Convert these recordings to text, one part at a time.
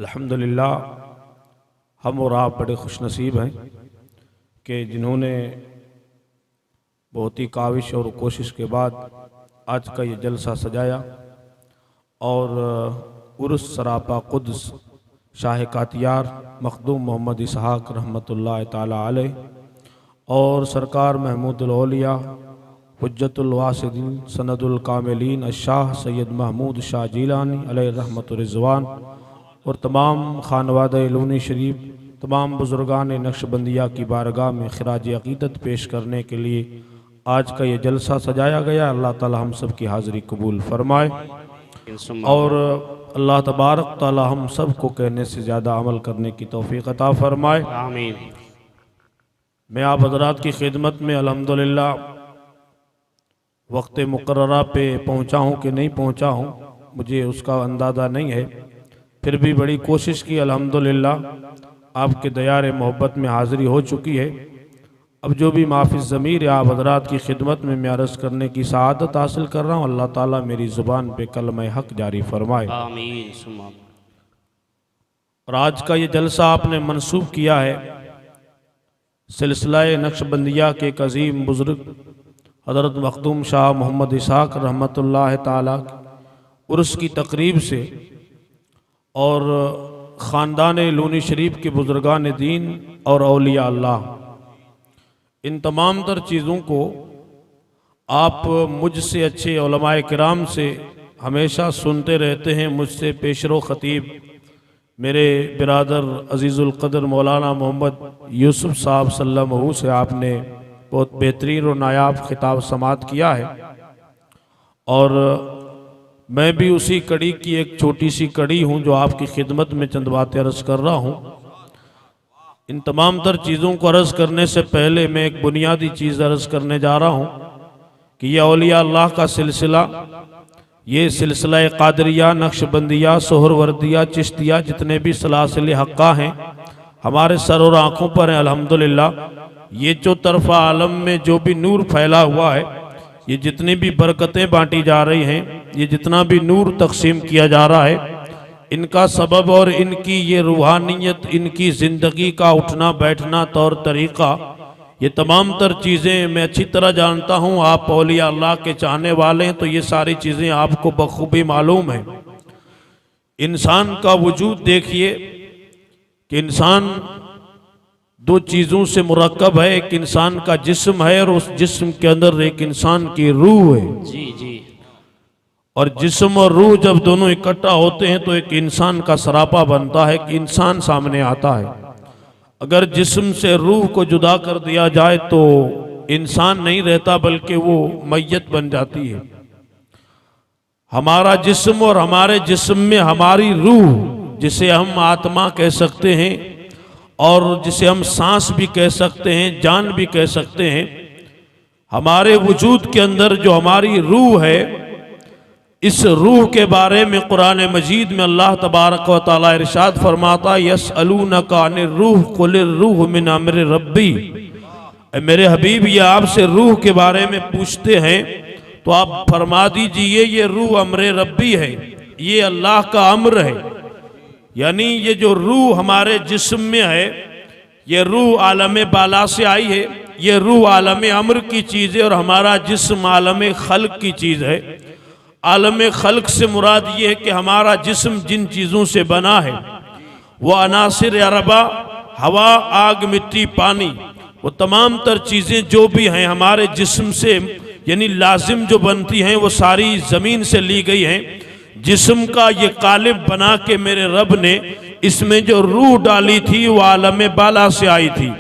अल्हम्दुलिल्लाह हम और आप बड़े खुशनसीब हैं कि जिन्होंने बहुत ही काविश और कोशिश के बाद आज का ये जलसा सजाया और उर्स सरापा कुद्स शाह कातियार मखदूम मोहम्मद इसहाक रहमतुल्लाह ताला अलैह और सरकार महमूदुल औलिया हुज्जतुल वासिदीन सनदुल कामिलीन अशाह सैयद महमूद शाह जीलानी अलैहि रहमतुर रिज़वान और तमाम खानवादा लूनी शरीफ तमाम बुज़ुर्गान नक्शबंदिया की बारगाह में खिराज अक़ीदत पेश करने के लिए आज का ये जलसा सजाया गया। अल्लाह ताला हम सब की हाज़िरी कबूल फरमाए और अल्लाह तबारक ताला हम सब को कहने से ज़्यादा अमल करने की तौफ़ीक़ अता फरमाए, आमीन। मैं आप हज़रात की खिदमत में अल्हम्दुलिल्लाह वक्त मुकर्ररा पे पहुँचा हूँ कि नहीं पहुँचा हूँ मुझे उसका अंदाज़ा नहीं है, फिर भी बड़ी कोशिश की। अल्हम्दुलिल्लाह आपके दयार मोहब्बत में हाज़िरी हो चुकी है। अब जो भी माफ़िज़ ज़मीर आप हज़रात की खिदमत में मैं अर्ज़ करने की सआदत हासिल कर रहा हूँ, अल्लाह ताला मेरी ज़ुबान पे कलमा हक़ जारी फरमाए, आमीन सुम्मा। और आज का ये जलसा आपने मंसूब किया है सिलसिला नक्शबंदिया के एक अज़ीम बुज़ुर्ग हज़रत मखदूम शाह मोहम्मद इसहाक रहमतुल्लाह ताला उर्स की तकरीब से और ख़ानदान लूनी शरीफ के बुज़ुर्गान दीन और औलिया अल्लाह, इन तमाम तर चीज़ों को आप मुझसे अच्छे उलमाए किराम से हमेशा सुनते रहते हैं। मुझसे पेशरो ख़तीब मेरे बिरादर अज़ीज़ुल क़द्र मौलाना मोहम्मद यूसुफ साहब सल्लल्लाहु से आपने बहुत बेहतरीन और नायाब खिताब समात किया है और मैं भी उसी कड़ी की एक छोटी सी कड़ी हूँ जो आपकी खिदमत में चंद बातें अर्ज़ कर रहा हूँ। इन तमाम तर चीज़ों को अर्ज़ करने से पहले मैं एक बुनियादी चीज़ अर्ज़ करने जा रहा हूँ कि यह औलिया अल्लाह का सिलसिला, ये सिलसिला क़ादरिया नक्शबंदिया सोहरवर्दिया चिश्तिया जितने भी सलासिल हक़्क़ा हैं हमारे सर और आँखों पर हैं। अल्हम्दुलिल्लाह ये जो तरफ़ा आलम में जो भी नूर फैला हुआ है, ये जितनी भी बरकतें बांटी जा रही हैं, ये जितना भी नूर तकसीम किया जा रहा है, इनका सबब और इनकी ये रूहानियत, इनकी ज़िंदगी का उठना बैठना तौर तरीक़ा, ये तमाम तर चीज़ें मैं अच्छी तरह जानता हूँ। आप औलिया अल्लाह के चाहने वाले हैं तो ये सारी चीज़ें आपको बखूबी मालूम है। इंसान का वजूद देखिए कि इंसान दो चीज़ों से मुरक्कब है, एक इंसान का जिस्म है और उस जिस्म के अंदर एक इंसान की रूह है। जी जी। और जिस्म और रूह जब दोनों इकट्ठा होते हैं तो एक इंसान का सरापा बनता है कि इंसान सामने आता है। अगर जिस्म से रूह को जुदा कर दिया जाए तो इंसान नहीं रहता बल्कि वो मैयत बन जाती है। हमारा जिस्म और हमारे जिस्म में हमारी रूह, जिसे हम आत्मा कह सकते हैं और जिसे हम सांस भी कह सकते हैं, जान भी कह सकते हैं, हमारे वजूद के अंदर जो हमारी रूह है, इस रूह के बारे में कुरान मजीद में अल्लाह तबारक व तआला इरशाद फरमाता यसअलूनका अनिर रूह कुलिर रूह मिन अम्रि रब्बी। मेरे हबीब ये आपसे रूह के बारे में पूछते हैं तो आप फरमा दीजिए ये रूह अम्रे रब्बी है, ये अल्लाह का अम्र है। यानी ये जो रूह हमारे जिस्म में है, ये रूह आलम बाला से आई है, ये रूह आलम अम्र की चीज़ है और हमारा जिस्म आलम खल्क की चीज़ है। आलम खल्क से मुराद ये है कि हमारा जिस्म जिन चीज़ों से बना है वह अनासिर अरबा, हवा आग मिट्टी पानी, वो तमाम तर चीज़ें जो भी हैं हमारे जिस्म से यानी लाजिम जो बनती हैं वो सारी ज़मीन से ली गई हैं। जिस्म का ये कालिब बना के मेरे रब ने इसमें जो रूह डाली थी वो आलम बाला से आई थी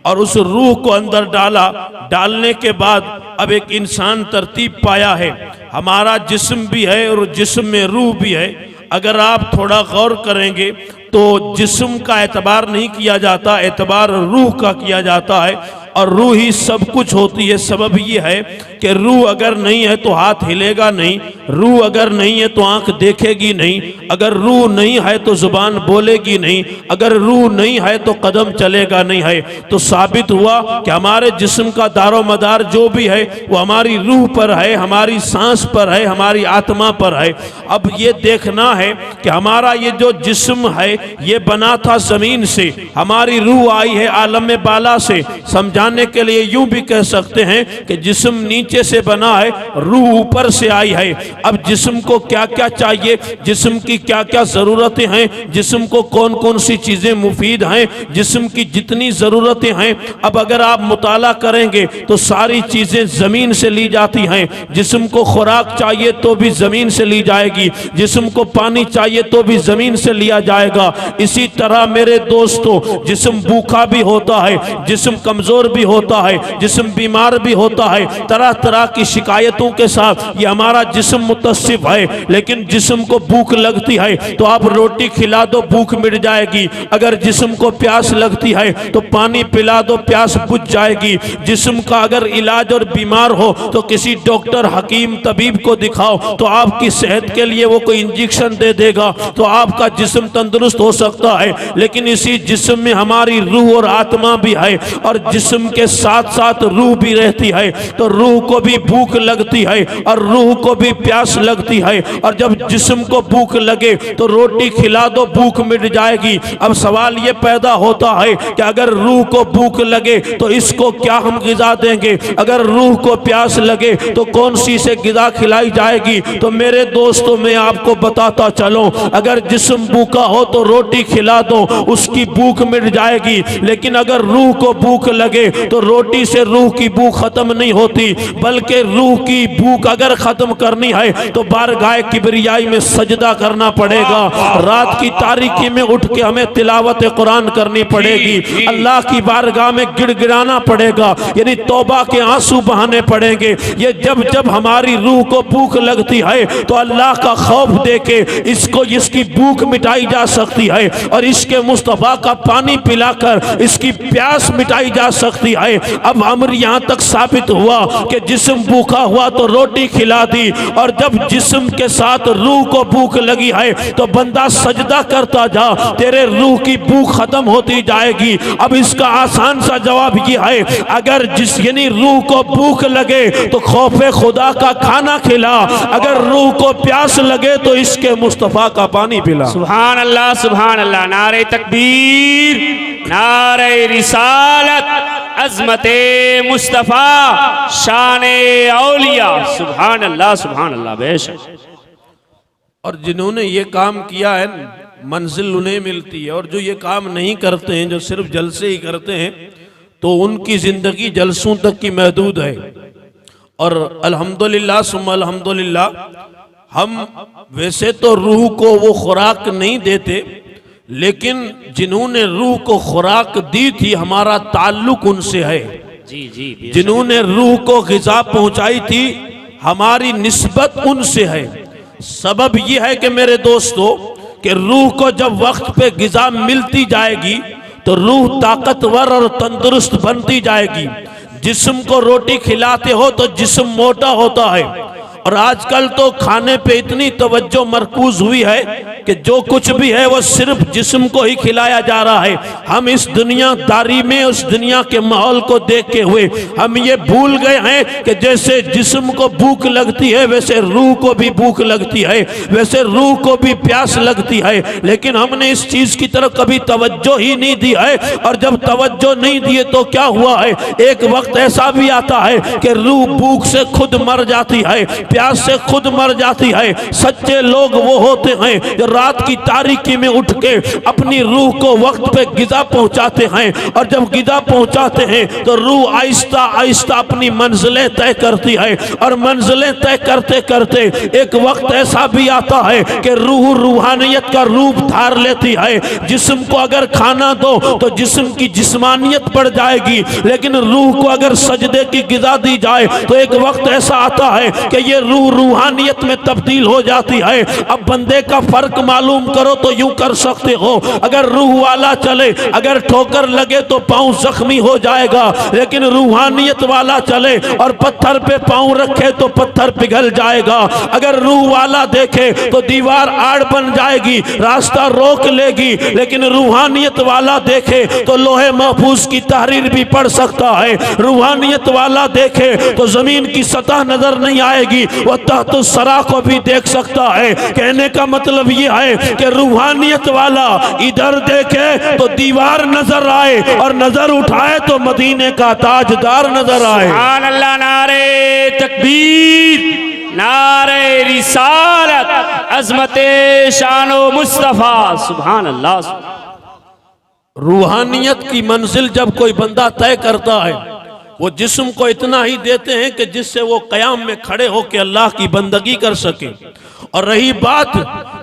और उस रूह को अंदर डाला। डालने के बाद अब एक इंसान तरतीब पाया है, हमारा जिस्म भी है और जिस्म में रूह भी है। अगर आप थोड़ा गौर करेंगे तो जिस्म का एतबार नहीं किया जाता, एतबार रूह का किया जाता है और रूह ही सब कुछ होती है। सबब ये है कि रूह अगर नहीं है तो हाथ हिलेगा नहीं, रूह अगर नहीं है तो आंख देखेगी नहीं, अगर रूह नहीं है तो जुबान बोलेगी नहीं, अगर रूह नहीं है तो कदम चलेगा नहीं है। तो साबित हुआ कि हमारे जिस्म का दारो मदार जो भी है वो हमारी रूह पर है, हमारी सांस पर है, हमारी आत्मा पर है। अब ये देखना है कि हमारा ये जो जिस्म है ये बना था जमीन से, हमारी रूह आई है आलम बाला से। समझाने के लिए यूं भी कह सकते हैं कि जिस्म नीचे से बना है, रूह ऊपर से आई है। अब जिस्म को क्या क्या चाहिए, जिस्म की क्या क्या ज़रूरतें हैं, जिस्म को कौन कौन सी चीज़ें मुफीद हैं, जिस्म की जितनी ज़रूरतें हैं, अब अगर आप मुताला करेंगे तो सारी चीज़ें ज़मीन से ली जाती हैं। जिस्म को खुराक चाहिए तो भी ज़मीन से ली जाएगी, जिस्म को पानी चाहिए तो भी ज़मीन से लिया जाएगा। इसी तरह मेरे दोस्तों, जिस्म भूखा भी होता है, जिस्म कमज़ोर भी होता है, जिस्म बीमार भी होता है, तरह तरह की शिकायतों के साथ ये हमारा जिस्म मुतसिफ है। लेकिन जिस्म को भूख लगती है तो आप रोटी खिला दो, भूख मिट जाएगी। अगर जिस्म को प्यास लगती है तो पानी पिला दो, प्यास बुझ जाएगी। जिस्म का अगर इलाज और बीमार हो तो किसी डॉक्टर, हकीम, तबीब को दिखाओ तो आपकी सेहत के लिए वो कोई इंजेक्शन दे देगा तो आपका जिस्म तंदुरुस्त हो सकता है। लेकिन इसी जिस्म में हमारी रूह और आत्मा भी है, और जिस्म के साथ साथ रूह भी रहती है। तो रूह को भी भूख लगती है और रूह को भी प्यास लगती है। और जब जिस्म को भूख लगे तो रोटी खिला दो, भूख मिट जाएगी। अब सवाल ये पैदा होता है कि अगर रूह को भूख लगे तो इसको क्या हम गिज़ा देंगे, अगर रूह को प्यास लगे तो कौन सी से गिज़ा खिलाई जाएगी। तो मेरे दोस्तों, मैं आपको बताता चलूं, अगर जिस्म भूखा हो तो रोटी खिला दो, उसकी भूख मिट जाएगी। लेकिन अगर रूह को भूख लगे तो रोटी से रूह की भूख खत्म नहीं होती, बल्कि रूह की भूख अगर खत्म करनी है तो बारगाह किबरियाई में सजदा करना पड़ेगा। रात की तारीकी में उठ के हमें तिलावत कुरान करनी पड़ेगी, अल्लाह की बारगाह में गिड़गिड़ाना पड़ेगा, यानी तौबा के आंसू बहाने पड़ेंगे। ये जब जब हमारी रूह को भूख लगती है तो अल्लाह का खौफ देके इसको, इसकी भूख मिटाई जा सकती है, और इसके मुस्तफ़ा का पानी पिलाकर इसकी प्यास मिटाई जा सकती है। अब अमर यहाँ तक साबित हुआ कि जिस्म भूखा हुआ तो रोटी खिला दी, और जब जिस्म के साथ रूह को भूख लगी है तो बंदा सजदा करता जा, तेरे रूह की भूख खत्म होती जाएगी। अब इसका आसान सा जवाब ये है, अगर यानी रूह को भूख लगे तो खौफे खुदा का खाना खिला, अगर रूह को प्यास लगे तो इसके मुस्तफ़ा का पानी पिला। सुभान अल्लाह, सुभान अल्लाह। नारे तकबीर, नारे रिसालत, अज़मते मुस्तफ़ा, शाने औलिया। सुभान अल्लाह, सुभान अल्लाह। बेशक। और जिन्होंने ये काम किया है मंजिल उन्हें मिलती है, और जो ये काम नहीं करते हैं, जो सिर्फ जलसे ही करते हैं, तो उनकी ज़िंदगी जलसों तक की महदूद है। और अल्हम्दुलिल्लाह सुम्मा अल्हम्दुलिल्लाह, हम वैसे तो रूह को वो खुराक नहीं देते, लेकिन जिन्होंने रूह को खुराक दी थी हमारा ताल्लुक उनसे है। जी जी। जिन्होंने रूह को ग़िज़ा पहुंचाई थी हमारी निस्बत उनसे है। सबब यह है कि मेरे दोस्तों, कि रूह को जब वक्त पे ग़िज़ा मिलती जाएगी तो रूह ताकतवर और तंदुरुस्त बनती जाएगी। जिस्म को रोटी खिलाते हो तो जिस्म मोटा होता है, और आजकल तो खाने पे इतनी तवज्जो मरकूज हुई है कि जो कुछ भी है वो सिर्फ जिस्म को ही खिलाया जा रहा है। हम इस दुनियादारी में, उस दुनिया के माहौल को देखते हुए हम ये भूल गए हैं कि जैसे जिस्म को भूख लगती है वैसे रूह को भी भूख लगती है, वैसे रूह को भी प्यास लगती है। लेकिन हमने इस चीज़ की तरफ कभी तवज्जो ही नहीं दी है, और जब तवज्जो नहीं दिए तो क्या हुआ है, एक वक्त ऐसा भी आता है कि रूह भूख से खुद मर जाती है, प्यास से खुद मर जाती है। सच्चे लोग वो होते हैं जो रात की तारीकी में उठ के अपनी रूह को वक्त पे ग़िज़ा पहुंचाते हैं, और जब ग़िज़ा पहुंचाते हैं तो रूह आहिस्ता आहिस्ता अपनी मंजिलें तय करती है, और मंजिलें तय करते करते एक वक्त ऐसा भी आता है कि रूह रूहानियत का रूप धार लेती है। जिस्म को अगर खाना दो तो जिस्म की जिस्मानियत बढ़ जाएगी, लेकिन रूह को अगर सजदे की ग़िज़ा दी जाए तो एक वक्त ऐसा आता है कि ये ये रूह रूहानियत में तब्दील हो जाती है। अब बंदे का फर्क मालूम करो तो यूं कर सकते हो, अगर रूह वाला चले, अगर ठोकर लगे तो पांव जख्मी हो जाएगा, लेकिन रूहानियत वाला चले और पत्थर पे पांव रखे तो पत्थर पिघल जाएगा। अगर रूह वाला देखे तो दीवार आड़ बन जाएगी, रास्ता रोक लेगी, लेकिन रूहानियत वाला देखे तो लोहे महफूज की तहरीर भी पढ़ सकता है। रूहानियत वाला देखे तो जमीन की सतह नजर नहीं आएगी, वह तहत सरा को भी देख सकता है। कहने का मतलब यह है कि रूहानियत वाला इधर देखे तो दीवार नजर आए और नजर उठाए तो मदीने का ताजदार नजर आए। सुभान अल्लाह, नारे तकबीर, नारे रिसालत, अज़मते शानो मुस्तफ़ा। सुभान अल्लाह। रूहानियत की मंजिल जब कोई बंदा तय करता है, वो जिस्म को इतना ही देते हैं कि जिससे वो कयाम में खड़े होकर अल्लाह की बंदगी कर सके। और रही बात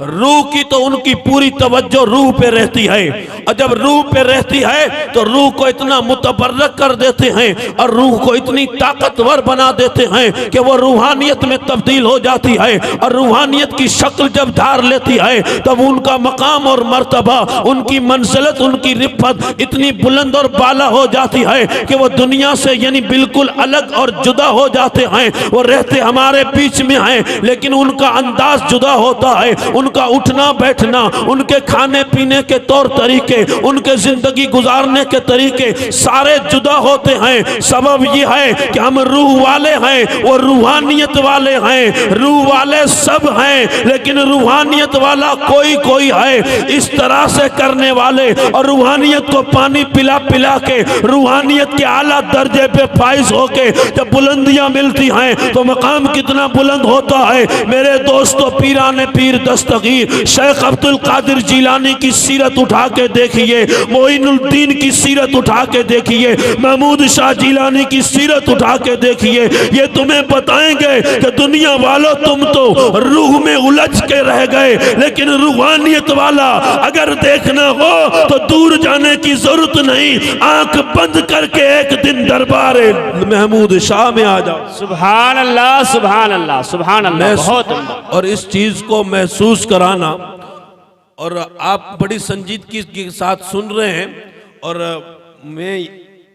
रूह की, तो उनकी पूरी तवज्जो रूह पे रहती है, और जब रूह पे रहती है तो रूह को इतना मुतबर्रक कर देते हैं और रूह को इतनी ताकतवर बना देते हैं कि वो रूहानियत में तब्दील हो जाती है। और रूहानियत की शक्ल जब धार लेती है तब उनका मकाम और मर्तबा, उनकी मंजिलत, उनकी रिफ़त इतनी बुलंद और बाला हो जाती है कि वो दुनिया से यानी बिल्कुल अलग और जुदा हो जाते हैं। वो रहते हमारे बीच में हैं, लेकिन उनका अंदाज जुदा होता है, उनका उठना बैठना, उनके खाने पीने के तौर तरीके, उनके जिंदगी गुजारने के तरीके सारे जुदा होते हैं। सबब यह है कि हम रूह वाले हैं, वो रूहानियत वाले हैं। रूह वाले सब हैं, लेकिन रूहानियत वाला कोई कोई है इस तरह से करने वाले, और रूहानियत को पानी पिला पिला के रूहानियत के आला दर्जे पे फाइज होके जब बुलंदियां मिलती हैं तो मकाम कितना बुलंद होता है। मेरे दोस्तों, पीराने पीर दस्तगीर शेख अब्दुल कादिर जिलानी की सीरत उठा के देखिए, मोइनुद्दीन की सीरत उठा के देखिए, महमूद शाह जिलानी की सीरत उठा के देखिए। ये तुम्हें बताएंगे कि दुनिया वालों तुम तो रूह में उलझ के रह गए, लेकिन रूहानियत वाला अगर देखना हो तो दूर जाने की जरूरत नहीं, आंख बंद करके एक दिन दरबार महमूद शाह में आ जाओ। सुभान अल्लाह, सुभान अल्लाह, सुभान अल्लाह। बहुत और इस चीज को महसूस कराना, और आप बड़ी संजीदगी के साथ सुन रहे हैं, और मैं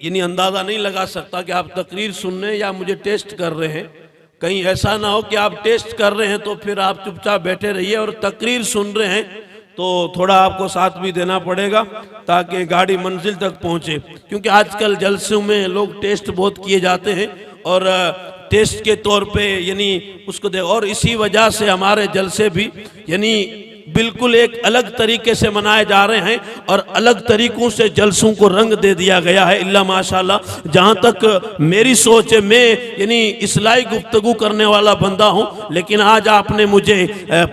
यानी अंदाजा नहीं लगा सकता कि आप तकरीर सुन रहे हैं या मुझे टेस्ट कर रहे हैं। कहीं ऐसा ना हो कि आप टेस्ट कर रहे हैं तो फिर आप चुपचाप बैठे रहिए, और तकरीर सुन रहे हैं तो थोड़ा आपको साथ भी देना पड़ेगा ताकि गाड़ी मंजिल तक पहुंचे। क्योंकि आजकल जलसों में लोग टेस्ट बहुत किए जाते हैं, और टेस्ट के तौर पे यानी उसको दे, और इसी वजह से हमारे जलसे भी यानी बिल्कुल एक अलग तरीके से मनाए जा रहे हैं, और अलग तरीकों से जलसों को रंग दे दिया गया है। इल्ला माशाल्लाह, जहाँ तक मेरी सोच है, मैं यानी इस्लाही गुफ्तगू करने वाला बंदा हूँ, लेकिन आज आपने मुझे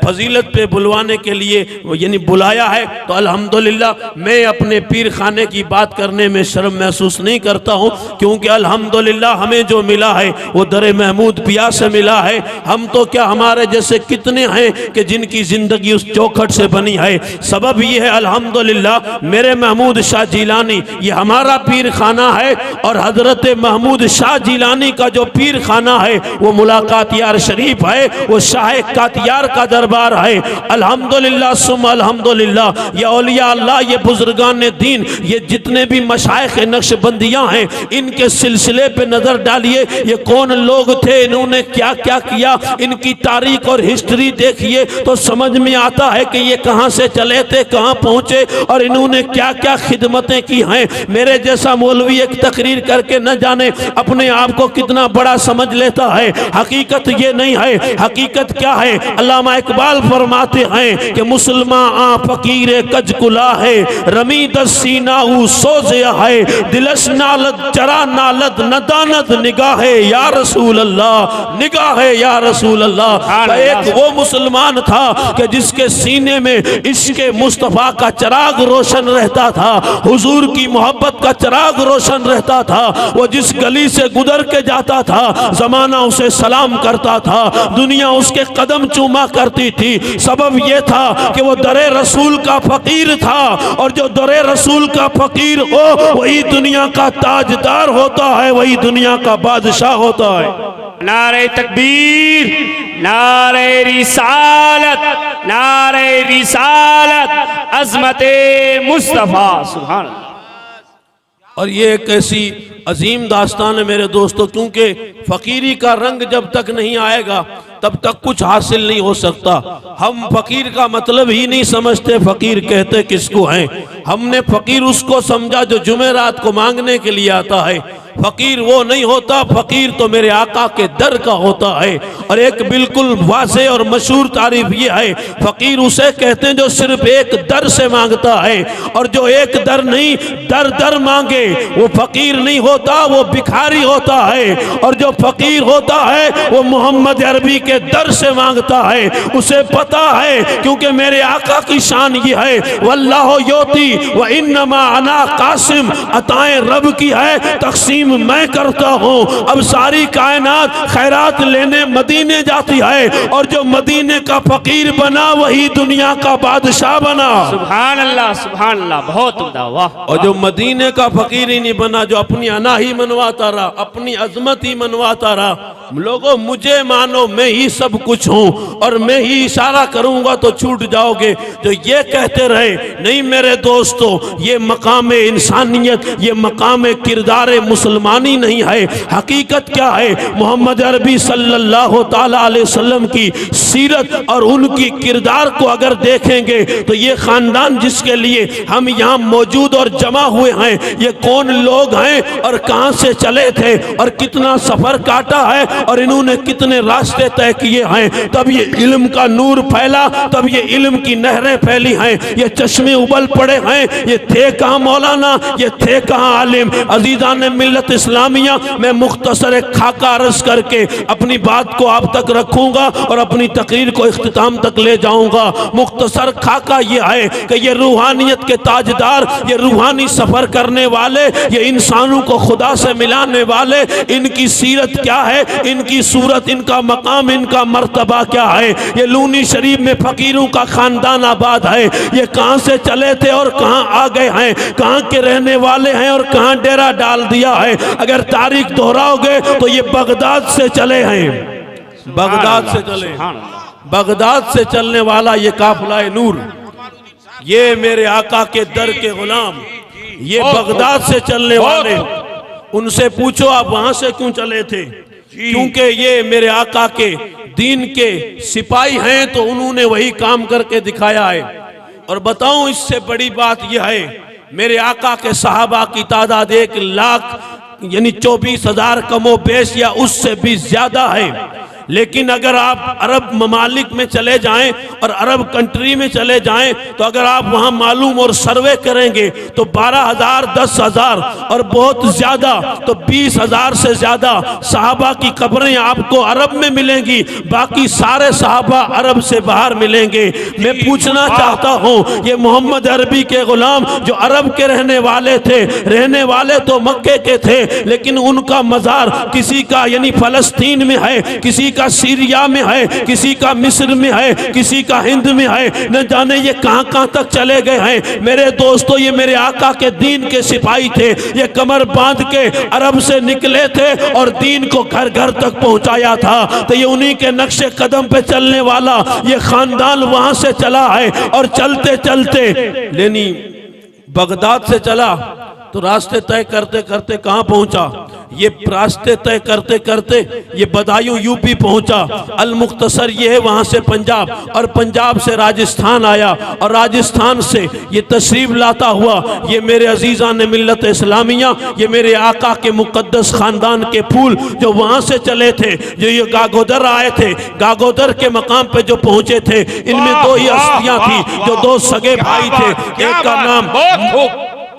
फजीलत पे बुलवाने के लिए यानी बुलाया है, तो अल्हम्दुलिल्लाह मैं अपने पीर खाने की बात करने में शर्म महसूस नहीं करता हूँ, क्योंकि अल्हम्दुलिल्लाह हमें जो मिला है वो दरे महमूद पिया से मिला है। हम तो क्या, हमारे जैसे कितने हैं कि जिनकी जिंदगी उस चौखट से बनी है। सबब ये है अल्हम्दुलिल्लाह मेरे महमूद शाह जिलानी, ये हमारा पीर खाना है, और हजरत महमूद शाह जिलानी का जो पीर खाना है वो मुलाकात यार शरीफ है, वो शाह कातियार का दरबार है। अल्हम्दुलिल्लाह सुम अल्हम्दुलिल्लाह, ये औलिया अल्लाह, ये बुजुर्गान दीन, ये जितने भी मशाइख नक्शबंदियां हैं, इनके सिलसिले पे नजर डालिए, ये कौन लोग थे, इन्होंने क्या क्या किया, इनकी तारीख और हिस्ट्री देखिए तो समझ में आता है कि ये कहां से चले थे, कहां पहुंचे, और इन्होंने क्या क्या खिदमतें की हैं। मेरे जैसा मौलवी एक तकरीर करके न जाने अपने आप को कितना बड़ा समझ लेता है। हकीकत ये नहीं है। हकीकत क्या है? अल्लामा इकबाल फरमाते हैं कि मुसलमान आ फकीर कजकुला है, रमी दसीनाऊ सोज़े है, दिलश नालद चरा नालद नदानद निगाह या रसूल अल्लाह, निगाह या रसूल अल्लाह। एक वो मुसलमान था कि जिसके सीने में इश्क़े मुस्तफ़ा का चिराग रोशन रहता था, हुजूर की मोहब्बत का चिराग रोशन रहता था। वो जिस गली से गुजर के जाता था जमाना उसे सलाम करता था, दुनिया उसके कदम चूमा करती थी। सबब यह था कि वो दरे रसूल का फकीर था, और जो दरे रसूल का फकीर हो वही दुनिया का ताजदार होता है, वही दुनिया का बादशाह होता है। नारे तकबीर, नारे रिसालत, नारे रिसालत, अज़मते मुस्तफ़ा। सुभान अल्लाह। और ये एक ऐसी अजीम दास्तान है मेरे दोस्तों, क्योंकि फ़कीरी का रंग जब तक नहीं आएगा तब तक कुछ हासिल नहीं हो सकता। हम फ़कीर का मतलब ही नहीं समझते, फ़कीर कहते किसको हैं। हमने फ़कीर उसको समझा जो जुमेरात को मांगने के लिए आता है। फ़कीर वो नहीं होता, फ़कीर तो मेरे आका के दर का होता है। और एक बिल्कुल वाज़े और मशहूर तारीफ ये है, फ़कीर उसे कहते हैं जो सिर्फ एक दर से मांगता है, और जो एक दर नहीं दर दर मांगे वो फ़कीर नहीं होता, वो भिखारी होता है। और जो फ़कीर होता है वो मोहम्मद अरबी के दर से मांगता है। उसे पता है, क्योंकि मेरे आका की शान ये है, वल्लाहु योती व इन्नमा अना कासिम, अताएं रब की है, तकसीम मैं करता हूँ। अब सारी कायनात खैरात लेने मदीने जाती है, और जो मदीने का फ़कीर बना वही दुनिया का बादशाह बना। सुभान अल्लाह, सुभान अल्लाह, बहुत उम्दा, वाह। और जो मदीने का फ़कीर ही नहीं बना, जो अपनी अना ही मनवाता रहा, अपनी अजमत ही मनवाता रहा, लोगों मुझे मानो मैं ही सब कुछ हूँ और मैं ही इशारा करूँगा तो छूट जाओगे, जो ये कहते रहे, नहीं मेरे दोस्तों, ये मकाम इंसानियत, ये मकाम किरदार मुसलमानी नहीं है। हकीकत क्या है? मोहम्मद अरबी सल्लल्लाहु ताला अलैहि वसल्लम की सीरत और उनकी किरदार को अगर देखेंगे तो ये ख़ानदान जिसके लिए हम यहाँ मौजूद और जमा हुए हैं, ये कौन लोग हैं और कहाँ से चले थे और कितना सफ़र काटा है और इन्होंने कितने रास्ते तय किए हैं, तब ये इल्म का नूर फैला, तब ये इल्म की नहरें फैली हैं, ये चश्मे उबल पड़े हैं। ये थे कहाँ मौलाना, ये थे कहाँ आलिम? अजीज़ा ने मिल्लत इस्लामिया, मैं मुख्तसर एक खाका अर्ज करके अपनी बात को आप तक रखूँगा और अपनी तकरीर को इख्तिताम तक ले जाऊँगा। मुख्तसर खाका ये है कि ये रूहानियत के ताजदार, ये रूहानी सफ़र करने वाले, ये इंसानों को खुदा से मिलाने वाले, इनकी सीरत क्या है, इनकी सूरत, इनका मकाम, इनका मर्तबा क्या है। ये लूनी शरीफ में फ़कीरों का ख़ानदान आबाद है। ये कहाँ से चले थे और कहाँ आ गए हैं, कहाँ के रहने वाले हैं और कहाँ डेरा डाल दिया है। अगर तारीख दोहराओगे तो ये बगदाद से चले हैं, बगदाद से चले, बगदाद से चलने वाला ये काफिला नूर, ये मेरे आका के दर के गुलाम, ये बगदाद से चलने वाले। उनसे पूछो आप वहां से क्यों चले थे? क्योंकि ये मेरे आका के दीन के सिपाही हैं, तो उन्होंने वही काम करके दिखाया है। और बताऊं इससे बड़ी बात यह है, मेरे आका के सहाबा की तादाद 1 लाख यानी 24,000 कमो बेश या उससे भी ज्यादा है। लेकिन अगर आप अरब ममालिक में चले जाएं और अरब कंट्री में चले जाएं, तो अगर आप वहां मालूम और सर्वे करेंगे तो 12,000, 10,000 और बहुत ज़्यादा तो 20,000 से ज़्यादा सहाबा की कब्रें आपको अरब में मिलेंगी, बाकी सारे सहाबा अरब से बाहर मिलेंगे। मैं पूछना चाहता हूँ, ये मोहम्मद अरबी के गुलाम जो अरब के रहने वाले थे, रहने वाले तो मक्के के थे, लेकिन उनका मज़ार किसी का यानी फ़लस्तीन में है, किसी का सीरिया में है, किसी का मिस्र में है, किसी का हिंद में है, न जाने ये कहां कहां तक चले गए हैं। मेरे दोस्तों, ये मेरे आका के दीन के सिपाही थे। ये कमर बांध के अरब से निकले थे और दीन को घर घर तक पहुंचाया था। तो ये उन्हीं के नक्शे कदम पे चलने वाला ये खानदान वहां से चला है। और चलते चलते लेनी बगदाद से चला तो रास्ते तय करते करते कहाँ पहुंचा? ये रास्ते तय करते करते ये बदायूं यूपी पहुंचा। अल मुख्तसर ये है वहाँ से पंजाब, और पंजाब से राजस्थान आया, और राजस्थान से ये तशरीफ लाता हुआ ये मेरे अजीज़ा ने मिल्लत इस्लामिया, ये मेरे आका के मुक़द्दस ख़ानदान के फूल जो वहाँ से चले थे, जो ये गागोदर आए थे, गागोदर के मकाम पे जो पहुँचे थे, इनमें 2 ही हस्तियाँ थी जो 2 सगे भाई थे।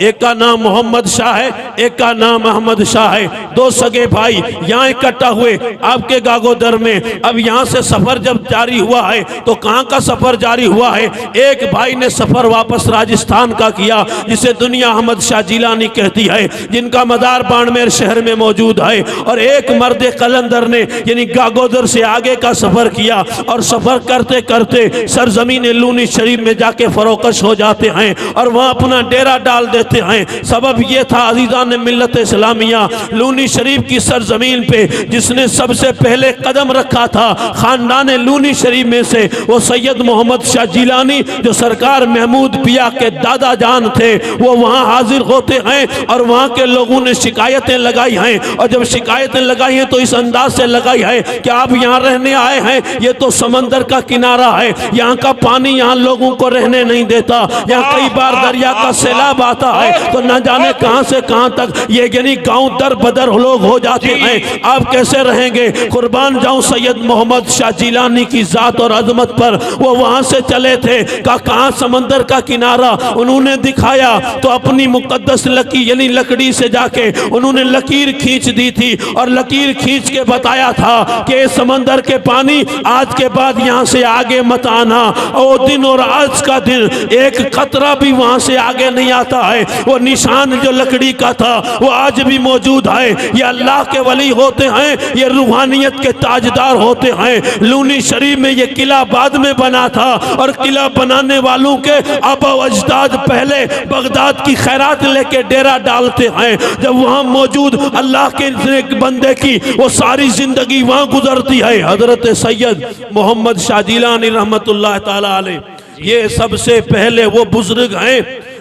एक का नाम मोहम्मद शाह है, एक का नाम अहमद शाह है। 2 सगे भाई यहाँ इकट्ठा हुए आपके गागोदर में। अब यहाँ से सफ़र जब जारी हुआ है तो कहाँ का सफ़र जारी हुआ है? एक भाई ने सफ़र वापस राजस्थान का किया, जिसे दुनिया अहमद शाह जिलानी कहती है, जिनका मदार बाड़मेर शहर में मौजूद है। और एक मर्द कलंदर ने यानी गागोदर से आगे का सफ़र किया, और सफ़र करते करते सरजमीन लूनी शरीफ में जाके फ़रोकश हो जाते हैं और वहाँ अपना डेरा डाल देते करते हैं। सबब ये था अजीज़ान मिल्लत इस्लामिया, लूनी शरीफ की सरजमीन पे जिसने सबसे पहले कदम रखा था खानदान लूनी शरीफ में से वो सैयद मोहम्मद शाह जिलानी, जो सरकार महमूद पिया के दादा जान थे, वो वहाँ हाजिर होते हैं और वहाँ के लोगों ने शिकायतें लगाई हैं। और जब शिकायतें लगाई हैं तो इस अंदाज से लगाई है कि आप यहाँ रहने आए हैं, ये तो समंदर का किनारा है, यहाँ का पानी यहाँ लोगों को रहने नहीं देता, यहाँ कई बार दरिया का सैलाब आता है तो न जाने कहाँ से कहाँ तक ये यानी गांव दर बदर लोग हो जाते हैं, आप कैसे रहेंगे। कुर्बान जाऊं सैयद मोहम्मद शाह जिलानी की जात और अजमत पर, वो वहां से चले थे, कहाँ समंदर का किनारा उन्होंने दिखाया तो अपनी मुकद्दस यानी लकड़ी से जाके उन्होंने लकीर खींच दी थी और लकीर खींच के बताया था कि समंदर के पानी आज के बाद यहाँ से आगे मत आना। और दिन और आज का दिन एक खतरा भी वहां से आगे नहीं आता है। वो निशान जो लकड़ी का था वो आज भी मौजूद है। ये अल्लाह के वली होते हैं, ये रूहानियत के ताजदार होते हैं। लूनी शरीफ में ये किला बाद में बना था और किला बनाने वालों के आबा अजदाद पहले बगदाद की खैरात लेके डेरा डालते हैं। जब वहाँ मौजूद अल्लाह के बंदे की वो सारी जिंदगी वहाँ गुजरती है। हजरत सैयद मोहम्मद शाह जिलानी रहमतुल्लाह ताला अलैह, ये सबसे पहले वो बुजुर्ग हैं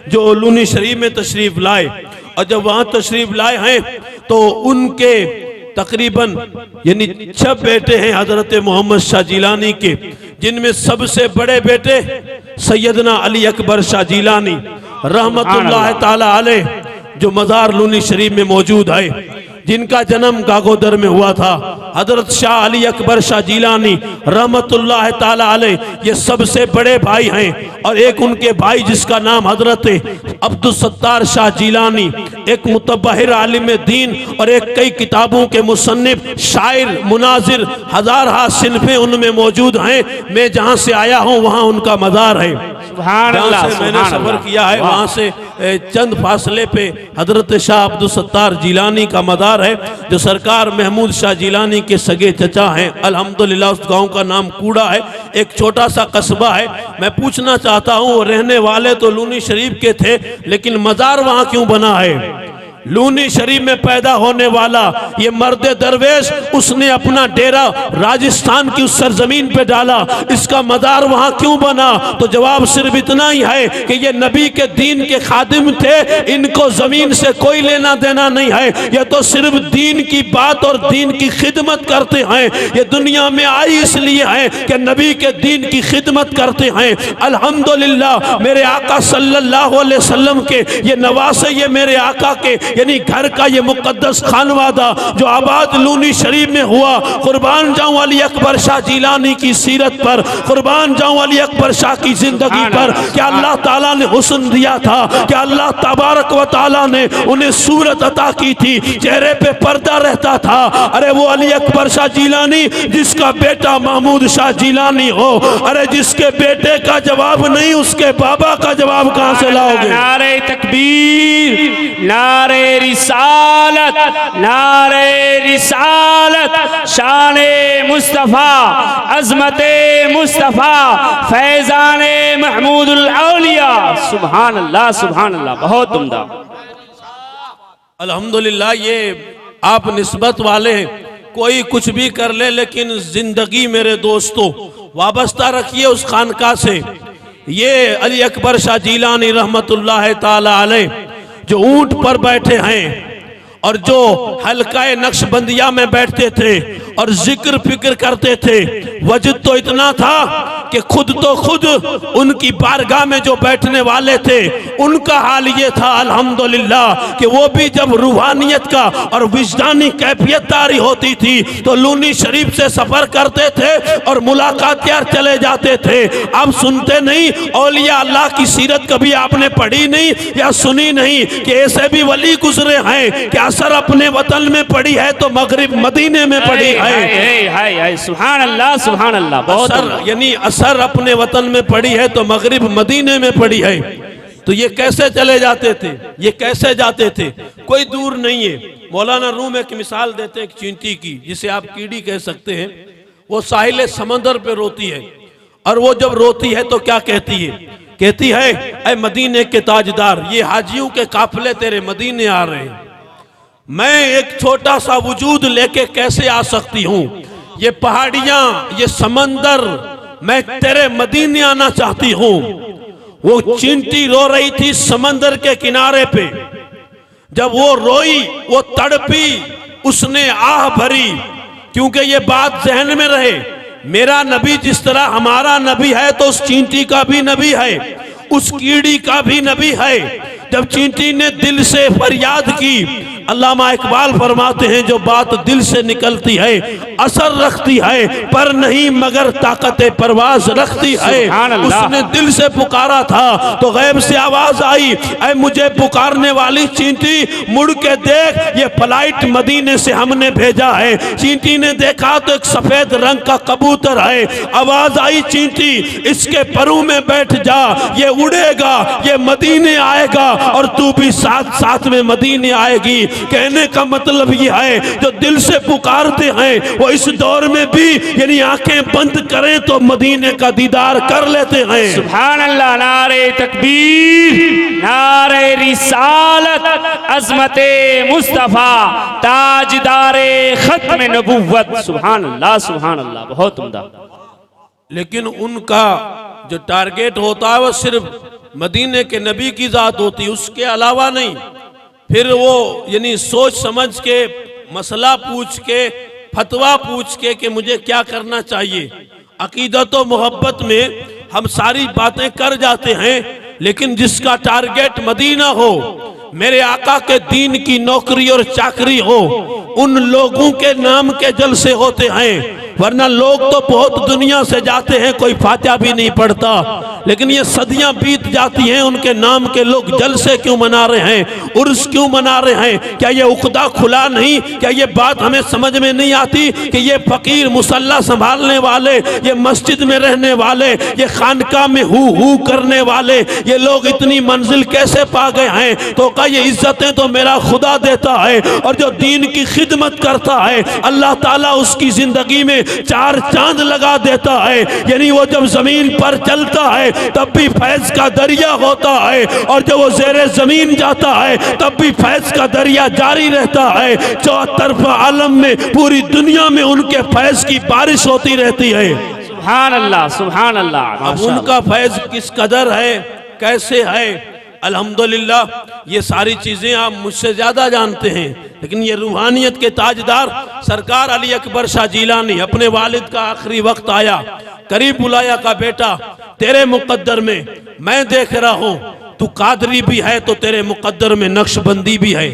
जो लूनी शरीफ में तशरीफ लाए। और जब वहाँ तशरीफ लाए हैं तो उनके तकरीबन यानी 6 बेटे हैं हजरत मोहम्मद शाह जिलानी के, जिनमें सबसे बड़े बेटे सैयदना अली अकबर शाह जिलानी रहमतुल्लाह ताला अलैह, जो मज़ार लूनी शरीफ में मौजूद है, जिनका जन्म गागोदर में हुआ था। हजरत शाह अली अकबर शाह जिलानी रहमतुल्लाह ताला अलैह ये सबसे बड़े भाई हैं। और एक उनके भाई जिसका नाम हजरत अब्दुल सत्तार शाह जिलानी, एक मुतबहिर आलिम दीन और एक कई किताबों के मुसन्निफ, शायर, मुनाजिर, हज़ार सिनफे उनमें मौजूद हैं। मैं जहाँ से आया हूँ वहाँ उनका मज़ार है, जहाँ से मैंने सफ़र किया है वहाँ से चंद फासले पे हजरत शाह अब्दुल सत्तार जिलानी का मज़ार है, जो सरकार महमूद शाह जिलानी के सगे चचा हैं। अल्हम्दुलिल्लाह उस गांव का नाम कूड़ा है, एक छोटा सा कस्बा है। मैं पूछना चाहता हूँ, वो रहने वाले तो लूनी शरीफ के थे, लेकिन मज़ार वहाँ क्यों बना है? लूनी शरीफ में पैदा होने वाला ये मर्द दरवेश, उसने अपना डेरा राजस्थान की उस सरजमीन पे डाला, इसका मज़ार वहाँ क्यों बना? तो जवाब सिर्फ इतना ही है कि ये नबी के दीन के खादिम थे, इनको ज़मीन से कोई लेना देना नहीं है। ये तो सिर्फ दीन की बात और दीन की खिदमत करते हैं। ये दुनिया में आई इसलिए है कि नबी के दीन की खिदमत करते हैं। अल्हम्दुलिल्लाह मेरे आका सल्लल्लाहु अलैहि वसल्लम के ये नवासे, ये मेरे आका के यानी घर का ये मुकद्दस खानवादा जो आबाद लूनी शरीफ में हुआ। कुर्बान जाऊं अली अकबर शाह जिलानी की सीरत पर, कुर्बान जाऊं अली अकबर शाह की जिंदगी पर। क्या अल्लाह ताला ने हुस्न दिया था, क्या अल्लाह तबारक व ताला ने उन्हें सूरत अता की थी, चेहरे पे पर्दा रहता था। अरे वो अली अकबर शाह जिलानी जिसका बेटा महमूद शाह जिलानी हो, अरे जिसके बेटे का जवाब नहीं उसके बाबा का जवाब कहां से लाओगे? नारे तकबीर, नारे रिसालत, नारे रिसालत, शाने मुस्तफ़ा, अज़मते मुस्तफ़ा, फैज़ाने महमूदुल औलिया। सुभान अल्लाह, सुभान अल्लाह, बहुत उम्दा। अल्हम्दुलिल्लाह ये आप निस्बत वाले, कोई कुछ भी कर ले लेकिन जिंदगी मेरे दोस्तों वाबस्ता रखिए उस खानका से। ये अली अकबर शाह जिलानी रहमतुल्लाह ताला अलैह जो ऊंट पर बैठे हैं और जो हल्काए नक्शबंदिया में बैठते थे और जिक्र फिक्र करते थे, वजद तो इतना था कि खुद तो खुद उनकी बारगाह में जो बैठने वाले थे उनका हाल ये था अल्हम्दुलिल्लाह कि वो भी जब रूहानियत का और विजदानी कैफियत तारी होती थी तो लूनी शरीफ से सफर करते थे और मुलाकात यार चले जाते थे। आप सुनते नहीं, औलिया अल्लाह की सीरत कभी आपने पढ़ी नहीं या सुनी नहीं कि ऐसे भी वली गुजरे हैं कि असर अपने वतन में पड़ी है तो मगरिब मदीने में पड़ी है। सुभान अल्लाह, सुभान अल्लाह, बहुत असर यानी असर अपने वतन में पड़ी है तो मगरिब मदीने में पड़ी है। तो ये कैसे चले जाते थे, ये कैसे जाते थे? कोई दूर नहीं है। मौलाना रूम एक मिसाल देते हैं एक चींटी की, जिसे आप कीड़ी कह सकते हैं। वो साहिल समंदर पे रोती है और वो जब रोती है तो क्या कहती है कहती है ऐ मदीने के ताजदार, ये हाजियों के काफिले तेरे मदीने आ रहे हैं, मैं एक छोटा सा वजूद लेके कैसे आ सकती हूँ? ये पहाड़ियां, ये समंदर, मैं तेरे मदीने आना चाहती हूँ। वो चींटी रो रही थी समंदर के किनारे पे। जब वो रोई, वो तड़पी, उसने आह भरी, क्योंकि ये बात जहन में रहे, मेरा नबी जिस तरह हमारा नबी है तो उस चींटी का भी नबी है, उस कीड़ी का भी नबी है। जब चींटी ने दिल से फरियाद की, अल्लामा इकबाल फरमाते हैं जो बात दिल से निकलती है असर रखती है, पर नहीं मगर ताकत परवाज रखती है। उसने दिल से पुकारा था तो गैब से आवाज आई, ऐ मुझे पुकारने वाली चींटी मुड़ के देख, ये फ्लाइट मदीने से हमने भेजा है। चींटी ने देखा तो एक सफेद रंग का कबूतर है। आवाज आई, चींटी इसके परों में बैठ जा, ये उड़ेगा, ये मदीने आएगा और तू भी साथ साथ में मदीने आएगी। कहने का मतलब ये है जो दिल से पुकारते हैं वो इस दौर में भी यानी आंखें बंद करें तो मदीने का दीदार कर लेते हैं। सुभान अल्लाह, नारे तकबीर, नारे रिसालत, अज़मते मुस्तफा, ताजदारे खत्म नबुव्वत। सुभान अल्लाह, सुभान अल्लाह, बहुत उम्दा। लेकिन उनका जो टारगेट होता है वो सिर्फ मदीने के नबी की जात होती, उसके अलावा नहीं। फिर वो यानी सोच समझ के, मसला पूछ के, फतवा पूछ के कि मुझे क्या करना चाहिए। अकीदत और मोहब्बत में हम सारी बातें कर जाते हैं, लेकिन जिसका टारगेट मदीना हो, मेरे आका के दीन की नौकरी और चाकरी हो, उन लोगों के नाम के जलसे होते हैं। वरना लोग तो बहुत दुनिया से जाते हैं, कोई फातिहा भी नहीं पढ़ता, लेकिन ये सदियां बीत जाती हैं, उनके नाम के लोग जलसे क्यों मना रहे हैं, उर्स क्यों मना रहे हैं? क्या ये उख्दा खुला नहीं? क्या ये बात हमें समझ में नहीं आती कि ये फकीर, मुसल्ला संभालने वाले, ये मस्जिद में रहने वाले, ये खानका में हू करने वाले, ये लोग इतनी मंजिल कैसे पा गए हैं? तो का ये इज्जतें तो मेरा खुदा देता है, और जो दीन की खिदमत करता है अल्लाह ताला उसकी जिंदगी में 4 चांद लगा देता है। यानी वो जब जमीन पर चलता है तब भी फैज का दरिया होता है, और जब वो ज़ेरे जमीन जाता है तब भी फैज का दरिया जारी रहता है। 4 आलम में, पूरी दुनिया में उनके फैज की बारिश होती रहती है। सुभान अल्लाह, सुभान अल्लाह। अब उनका फैज किस कदर है, कैसे है, अल्हम्दुलिल्लाह ये सारी चीजें आप मुझसे ज्यादा जानते हैं। लेकिन ये रूहानियत के ताजदार सरकार अली अकबर शाह जिलानी, अपने वालिद का आखिरी वक्त आया, करीब बुलाया का बेटा तेरे मुकद्दर में मैं देख रहा हूं, तू कादरी भी है तो तेरे मुकद्दर में नक्शबंदी भी है,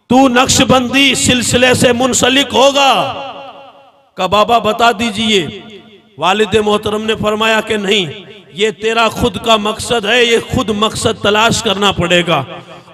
तू नक्शबंदी सिलसिले से मुंसलिक होगा। का बाबा बता दीजिए। वालिद मोहतरम ने फरमाया कि नहीं, ये तेरा खुद का मकसद है, ये खुद मकसद तलाश करना पड़ेगा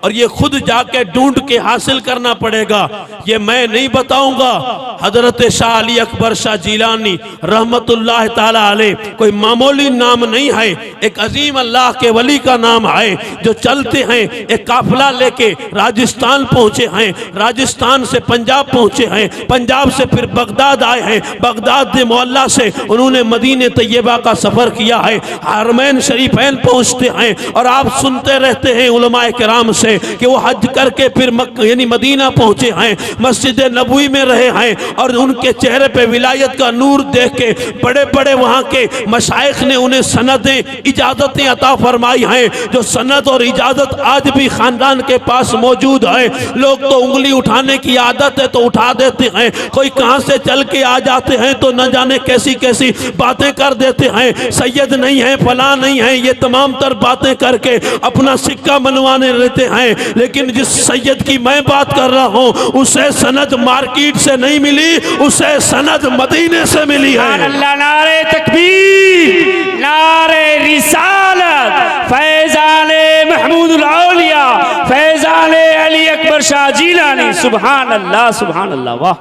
और ये खुद जाके ढूंढ के हासिल करना पड़ेगा, ये मैं नहीं बताऊंगा। हजरत शाह अली अकबर शाह जिलानी रहमतुल्लाह ताला अलैह कोई मामूली नाम नहीं है, एक अजीम अल्लाह के वली का नाम है, जो चलते हैं एक काफिला लेके राजस्थान पहुंचे हैं, राजस्थान से पंजाब पहुंचे हैं, पंजाब से फिर बगदाद आए हैं, बगदाद के मोहल्ला से उन्होंने मदीने तैयबा का सफर किया है, हरमैन शरीफैन पहुंचते हैं। और आप सुनते रहते हैं उलमाए किराम से कि वो हज करके फिर यानी मदीना पहुंचे हैं, मस्जिद नबवी में रहे हैं, और उनके चेहरे पे विलायत का नूर देख के बड़े बड़े वहां के मशाइख ने उन्हें सनदें, इजाजतें अता फरमाई हैं, जो सनद और इजाजत आज भी खानदान के पास मौजूद है। लोग तो उंगली उठाने की आदत है तो उठा देते हैं, कोई कहां से चल के आ जाते हैं तो न जाने कैसी कैसी बातें कर देते हैं, सैयद नहीं है, फला नहीं है, ये तमाम तर बातें करके अपना सिक्का मनवाने रहते हैं। लेकिन जिस सैयद की मैं बात कर रहा हूं उसे सनद मार्केट से नहीं मिली, उसे सनद मदीने से मिली है। अल्लाह, नारे तकबीर, नारे रिसालत, फैजाने महमूदुल औलिया, फैजाने अली अकबर शाह जिलानी। सुभान अल्लाह, सुभान अल्लाह, वाह।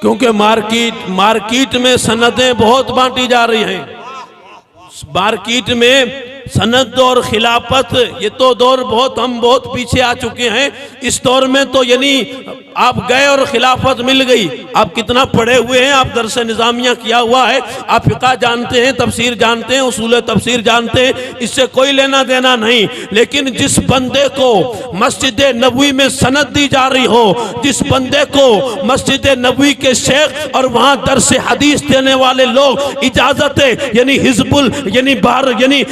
क्योंकि मार्केट में सनदें बहुत बांटी जा रही हैं, मार्केट में सनद और खिलाफत, ये तो दौर हम बहुत पीछे आ चुके हैं। इस दौर में तो यानी आप गए और खिलाफत मिल गई, आप कितना पढ़े हुए हैं, आप दरस निज़ामिया किया हुआ है, आप फिक़ह जानते हैं, तफसीर जानते हैं, उसूल तफसीर जानते हैं, इससे कोई लेना देना नहीं। लेकिन जिस बंदे को मस्जिद नबवी में सनद दी जा रही हो, जिस बंदे को मस्जिद नबवी के शेख और वहाँ दरस हदीस देने वाले लोग इजाज़त यानी हिज़्बुल यानी बाहर यानी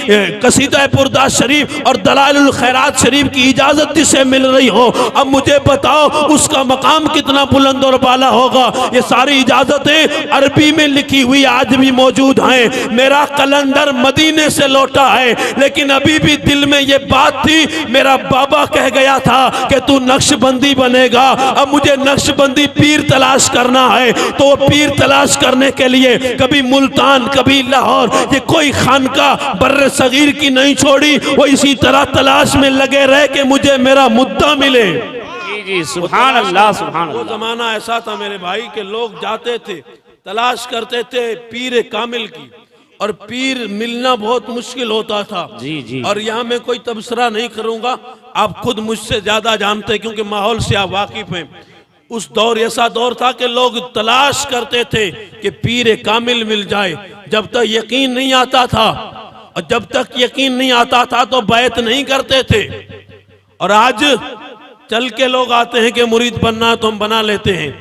कसीदा पुरदा शरीफ और दलाइलुल खैरात शरीफ की इजाज़त जिसे मिल रही हो, अब मुझे बताओ उसका मकाम कितना बुलंद और बाला होगा। ये सारी इजाज़तें अरबी में लिखी हुई आज भी मौजूद हैं। मेरा कलंदर मदीने से लौटा है, लेकिन अभी भी दिल में ये बात थी, मेरा बाबा कह गया था कि तू नक्शबंदी बनेगा। अब मुझे नक्शबंदी पीर तलाश करना है, तो पीर तलाश करने के लिए कभी मुल्तान कभी लाहौर, ये कोई खानका बर्रे सगीर की नहीं छोड़ी, वो इसी तरह तलाश में लगे रहे कि मुझे मेरा मुद्दा मिले। जी जी, सुभान अल्लाह सुभान वो अल्लाह। जमाना ऐसा था मेरे भाई के लोग जाते थे, तलाश करते थे पीर कामिल की, और पीर मिलना बहुत मुश्किल होता था। जी जी। और यहाँ मैं कोई तबसरा नहीं करूँगा, आप खुद मुझसे ज़्यादा जानते हैं क्योंकि माहौल से आप वाकिफ़ हैं। उस दौर ऐसा दौर था कि लोग तलाश करते थे कि पीर कामिल मिल जाए, जब तक यकीन नहीं आता था, और जब तक यकीन नहीं आता था तो बैत नहीं करते थे। और आज चल के लोग आते हैं कि मुरीद बनना तो हम बना लेते हैं,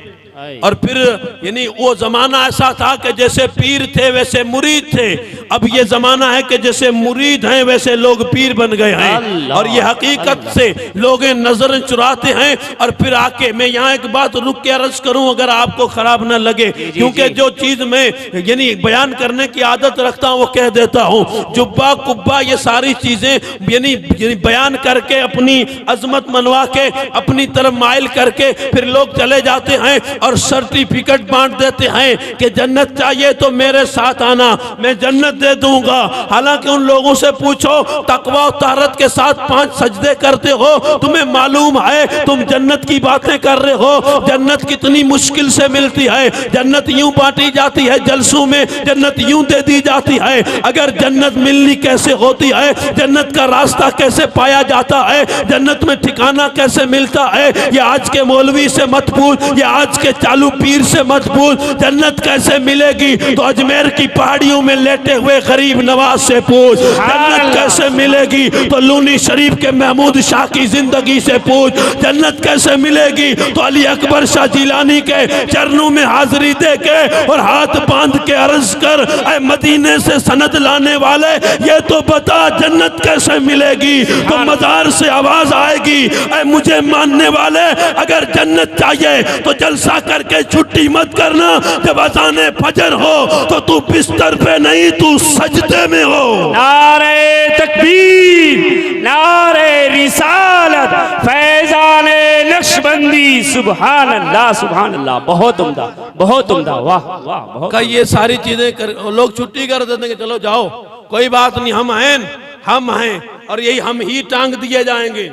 और फिर यानी वो जमाना ऐसा था कि जैसे पीर थे वैसे मुरीद थे। अब ये जमाना है कि जैसे मुरीद हैं वैसे लोग पीर बन गए हैं, और ये हकीकत से लोग नजर चुराते हैं। और फिर आके मैं यहाँ एक बात रुक के अर्ज करूँ, अगर आपको खराब ना लगे, क्योंकि जो चीज मैं यानी बयान करने की आदत रखता हूँ वो कह देता हूँ। जुब्बा कुब्बा ये सारी चीजें यानी बयान करके अपनी अजमत मनवा के अपनी तरफ माइल करके फिर लोग चले जाते हैं और सर्टिफिकेट बांट देते हैं कि जन्नत चाहिए तो मेरे साथ आना, मैं जन्नत दे दूंगा। हालांकि उन लोगों से पूछो तकवा और तारत के साथ 5 सजदे करते हो, तुम्हें मालूम है तुम जन्नत की बातें कर रहे हो। जन्नत कितनी मुश्किल से मिलती है, जन्नत यूं बांटी जाती है जलसों में, जन्नत यूं दे दी जाती है। अगर जन्नत मिलनी कैसे होती है, जन्नत का रास्ता कैसे पाया जाता है, जन्नत में ठिकाना कैसे मिलता है, ये आज के मौलवी से मत पूछ, ये आज के चालू पीर से मत पूछ। जन्नत कैसे मिलेगी तो अजमेर की पहाड़ियों में लेटे हुए गरीब नवाज से पूछ। जन्नत कैसे मिलेगी तो लूनी शरीफ के महमूद शाह की जिंदगी से पूछ। जन्नत कैसे मिलेगी तो अली अकबर शाह जिलानी के चरणों में हाजिरी दे के और हाथ बांध के अर्ज कर, ऐ मदीने से सनद लाने वाले ये तो बता जन्नत कैसे मिलेगी। तो मजार से आवाज आएगी, ऐ मुझे मानने वाले अगर जन्नत चाहिए तो जलसा करके छुट्टी मत करना, जब अज़ाने फजर हो तो तू बिस्तर पे नहीं तू सजदे में हो। नारे तकबीर, नारे रिसालत, फैज़ाने नक्शबंदी, सुभान अल्लाह सुभान अल्लाह। बहुत उम्दा, बहुत उम्दा, वाह वाह बहुत। कई ये सारी चीजें कर, लोग छुट्टी कर देते हैं कि चलो जाओ कोई बात नहीं, हम हैं और यही हम ही टांग दिए जाएंगे,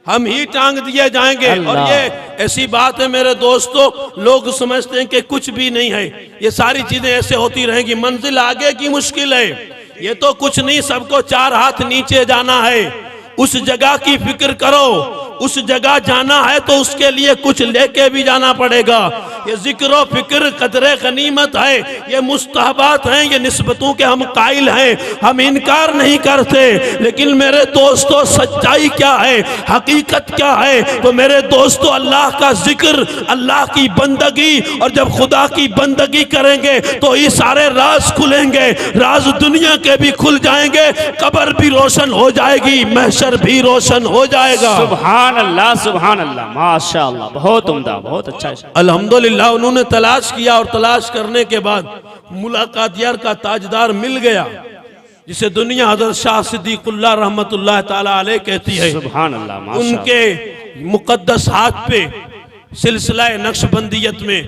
हम ही टांग दिए जाएंगे। और ये ऐसी बात है मेरे दोस्तों, लोग समझते हैं कि कुछ भी नहीं है, ये सारी चीजें ऐसे होती रहेंगी। मंजिल आगे की मुश्किल है, ये तो कुछ नहीं, सबको 4 हाथ नीचे जाना है। उस जगह की फिक्र करो, उस जगह जाना है तो उसके लिए कुछ लेके भी जाना पड़ेगा। ये जिक्र व फिक्र कदरे गनीमत है, ये मुस्तहबात हैं, ये निस्बतों के हम कायल हैं, हम इनकार नहीं करते। लेकिन मेरे दोस्तों सच्चाई क्या है, हकीकत क्या है? तो मेरे दोस्तों अल्लाह का जिक्र, अल्लाह की बंदगी, और जब खुदा की बंदगी करेंगे तो ये सारे राज खुलेंगे, राज दुनिया के भी खुल जाएंगे, कब्र भी रोशन हो जाएगी, महशर भी रोशन हो जाएगा। सुभान अल्लाह माशाअल्लाह, बहुत उम्दा, बहुत अच्छा। अल्हम्दुलिल्लाह उन्होंने तलाश किया और तलाश करने के बाद मुलाकातियार का ताजदार मिल गया, जिसे दुनिया हज़रत शाह सिद्दीकुल्लाह रहमतुल्लाह ताला अलैह कहती है। सुभान अल्लाह माशाअल्लाह। उनके मुकद्दस हाथ पे सिलसिला नक्शबंदियत में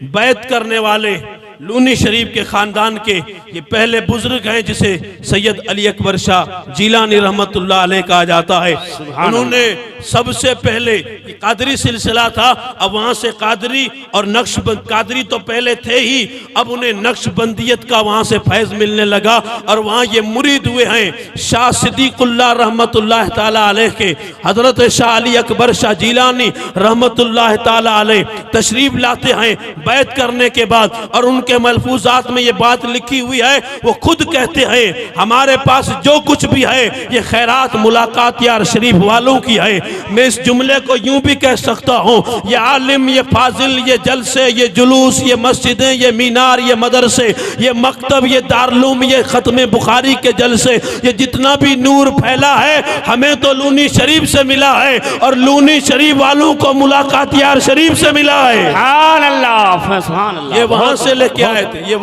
बैत करने वाले लूनी शरीफ के खानदान के ये पहले बुजुर्ग हैं, जिसे सैयद अली अकबर शाह जिलानी रहमतुल्लाह अलैह कहा जाता है। उन्होंने सबसे पहले कादरी सिलसिला था, अब वहां से कादरी और नक्शबंद, कादरी तो पहले थे ही, अब उन्हें नक्शबंदियत का वहां से फैज मिलने लगा और वहां ये मुरीद हुए हैं शाह सिद्दीकुल्लाह रहमतुल्लाह ताला अलैह के। हजरत शाह अली अकबर शाह जिलानी रहमतुल्लाह ताला अलैह तशरीफ लाते हैं बैत करने के बाद, और उनके मलफूजात में ये बात लिखी हुई है, वो खुद कहते हैं हमारे पास जो कुछ भी है ये खैरात मुलाकात यार शरीफ वालों की है। मैं इस जुमले को यूं भी कह सकता हूँ, ये आलिम, ये फाजिल, ये जलसे, ये जुलूस, ये मस्जिदें, ये मीनार, ये मदरसे, ये मकतब, ये दारुलूम, ये खत्म बुखारी के जलसे, ये जितना भी नूर फैला है हमें तो लूनी शरीफ से मिला है, और लूनी शरीफ वालों को मुलाकात यार शरीफ से मिला है। सुभान अल्लाह, सुभान अल्लाह। ये वहां से लेके आए थे, ये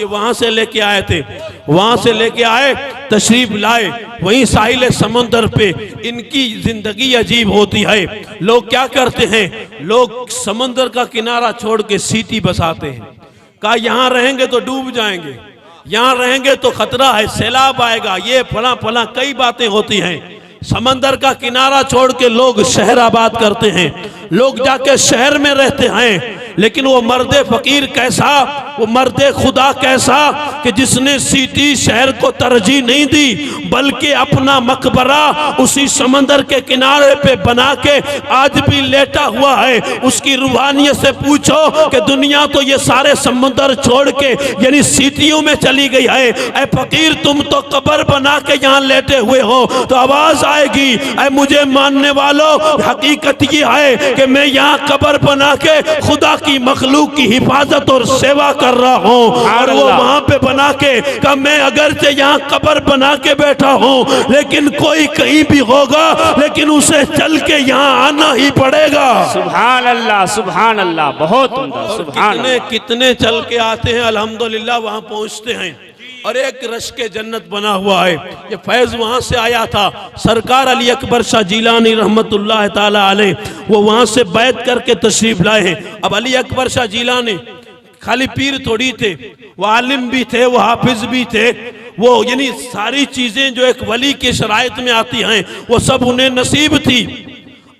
वहां से लेके आए थे, वहां से लेके आए, तशरीफ लाए वहीं साहिल समंदर पे। इनकी जिंदगी अजीब होती है। लोग क्या करते हैं, लोग समंदर का किनारा छोड़ के सीटी बसाते हैं, कहा यहाँ रहेंगे तो डूब जाएंगे, यहाँ रहेंगे तो खतरा है, सैलाब आएगा, ये फला फला कई बातें होती हैं। समंदर का किनारा छोड़ के लोग शहर आबाद करते हैं, लोग जाके शहर में रहते हैं, लेकिन वो मर्द फकीर कैसा, वो मर्द खुदा कैसा कि जिसने सीटी शहर को तरजीह नहीं दी, बल्कि अपना मकबरा उसी समंदर के किनारे पे बना के आज भी लेटा हुआ है। उसकी रूहानियत से पूछो कि दुनिया तो ये सारे समंदर छोड़ के यानी सीटियों में चली गई है, ऐ फकीर तुम तो कब्र बना के यहाँ लेटे हुए हो, तो आवाज आएगी, ऐ मुझे मानने वालों, हकीकत ये है कि मैं यहाँ कब्र बना के खुदा की मखलूक की हिफाजत और सेवा कर रहा हूँ। और वो वहां पे बना के कि मैं अगरचे यहाँ कब्र बना के बैठा हूँ, लेकिन कोई कहीं भी होगा, लेकिन उसे चल के यहाँ आना ही पड़ेगा। सुभान अल्लाह, सुभान अल्लाह, बहुत उम्दा, सुभान अल्लाह। कितने चल के आते हैं, अल्हम्दुलिल्लाह वहां पहुंचते हैं, और एक रश के जन्नत बना हुआ है। ये फैज वहां से आया था, सरकार अली अकबर शाह जिलानी रहमतुल्लाह ताला अलैह वो वहां से बैत करके तशरीफ लाए हैं। अब अली अकबर शाह जिलानी खाली पीर थोड़ी थे, वो आलिम भी थे, वो हाफिज भी थे, वो यानी सारी चीजें जो एक वली की शराइत में आती हैं वो सब उन्हें नसीब थी।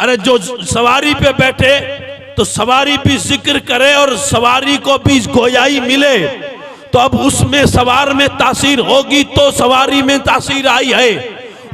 अरे जो सवारी पे बैठे तो सवारी भी जिक्र करे और सवारी को भी गोयाई मिले, तो अब उसमें सवार में तासीर होगी तो सवारी में तासीर आई है,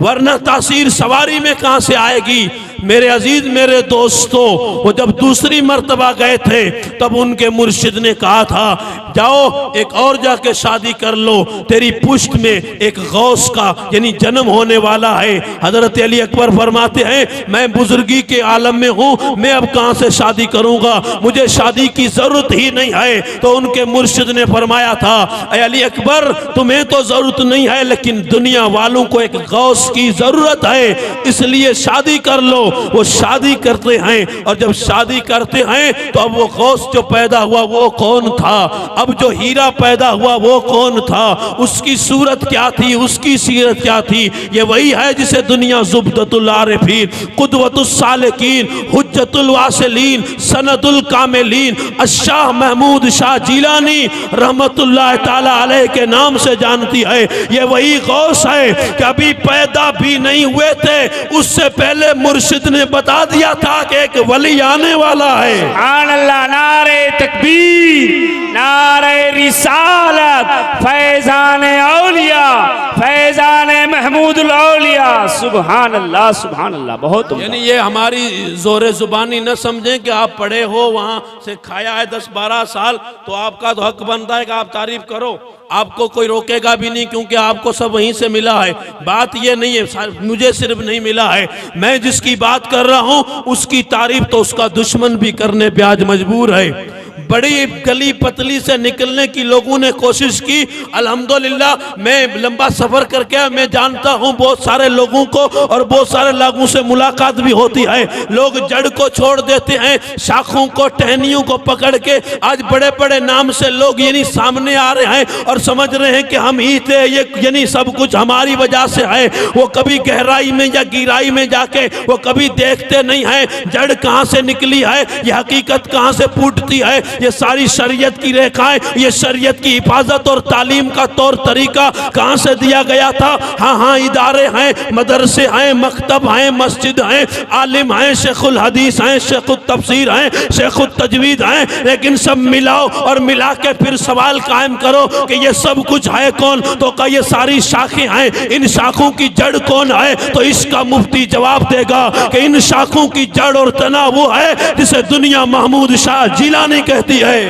वरना तासीर सवारी में कहां से आएगी। मेरे अजीज, मेरे दोस्तों, वो जब दूसरी मर्तबा गए थे तब उनके मुर्शिद ने कहा था जाओ एक और जाके शादी कर लो, तेरी पुश्त में एक गौस का यानी जन्म होने वाला है। हजरत अली अकबर फरमाते हैं मैं बुजुर्गी के आलम में हूँ, मैं अब कहाँ से शादी करूँगा, मुझे शादी की जरूरत ही नहीं है। तो उनके मुर्शिद ने फरमाया था अली अकबर तुम्हें तो जरूरत नहीं है, लेकिन दुनिया वालों को एक गौस की जरूरत है, इसलिए शादी कर लो। वो शादी करते हैं, और जब शादी करते हैं तो अब वो गौस जो पैदा हुआ वो कौन था, अब जो हीरा पैदा हुआ वो कौन था, उसकी सूरत क्या थी, उसकी सीरत क्या थी। ये वही है जिसे दुनिया ज़ुब्दतुल आरिफीन, कुदवतुस सालिकीन, हुज्जतुल वासिलीन, सनदुल कामिलीन अशाह महमूद शाह जिलानी रहमतुल्लाह ताला अलैह के नाम से जानती है। ये वही गौस है कि अभी पैदा भी नहीं हुए थे, उससे पहले मुर्शिद ने बता दिया था कि एक वली आने वाला है। सुभान अल्लाह, नारे तकबीर, नारे रिसालत, फैजान औलिया, फैजान महमूदुल औलिया। सुभान अल्लाह, सुभान अल्लाह, बहुत यानी ये हमारी जोरे जुबानी न समझें कि आप पढ़े हो, वहां से खाया है 10-12 साल, तो आपका तो हक बनता है कि आप तारीफ करो, आपको कोई रोकेगा भी नहीं, क्योंकि आपको सब वहीं से मिला है। बात ये नहीं है मुझे सिर्फ नहीं मिला है, मैं जिसकी बात कर रहा हूं उसकी तारीफ तो उसका दुश्मन भी करने पे आज मजबूर है। बड़ी गली पतली से निकलने की लोगों ने कोशिश की, अल्हम्दुलिल्लाह मैं लंबा सफर करके मैं जानता हूं बहुत सारे लोगों को, और बहुत सारे लोगों से मुलाकात भी होती है। लोग जड़ को छोड़ देते हैं, शाखों को, टहनियों को पकड़ के आज बड़े बड़े नाम से लोग यानी सामने आ रहे हैं और समझ रहे हैं कि हम ही थे, ये यानी सब कुछ हमारी वजह से है। वो कभी गहराई में या गिराई में जाके वो कभी देखते नहीं है जड़ कहां से निकली है, ये हकीकत कहां से फूटती है, ये सारी शरीयत की रेखाएं, ये शरीयत की हिफाजत और तालीम का तौर तरीका कहाँ से दिया गया था? हाँ, इदारे हैं, मदरसे हैं, मकतब हैं, मस्जिद हैं, आलिम हैं, शेखुल हदीस हैं, शेखुल तफसीर हैं, शेखुल तजवीद हैं, लेकिन सब मिलाओ और मिला के फिर सवाल कायम करो कि ये सब कुछ है कौन? तो का ये सारी शाखें हैं, इन शाखों की जड़ कौन है? तो इसका मुफ्ती जवाब देगा कि इन शाखों की जड़ और तना वो है जिसे दुनिया महमूद शाह जिलानी कहती है।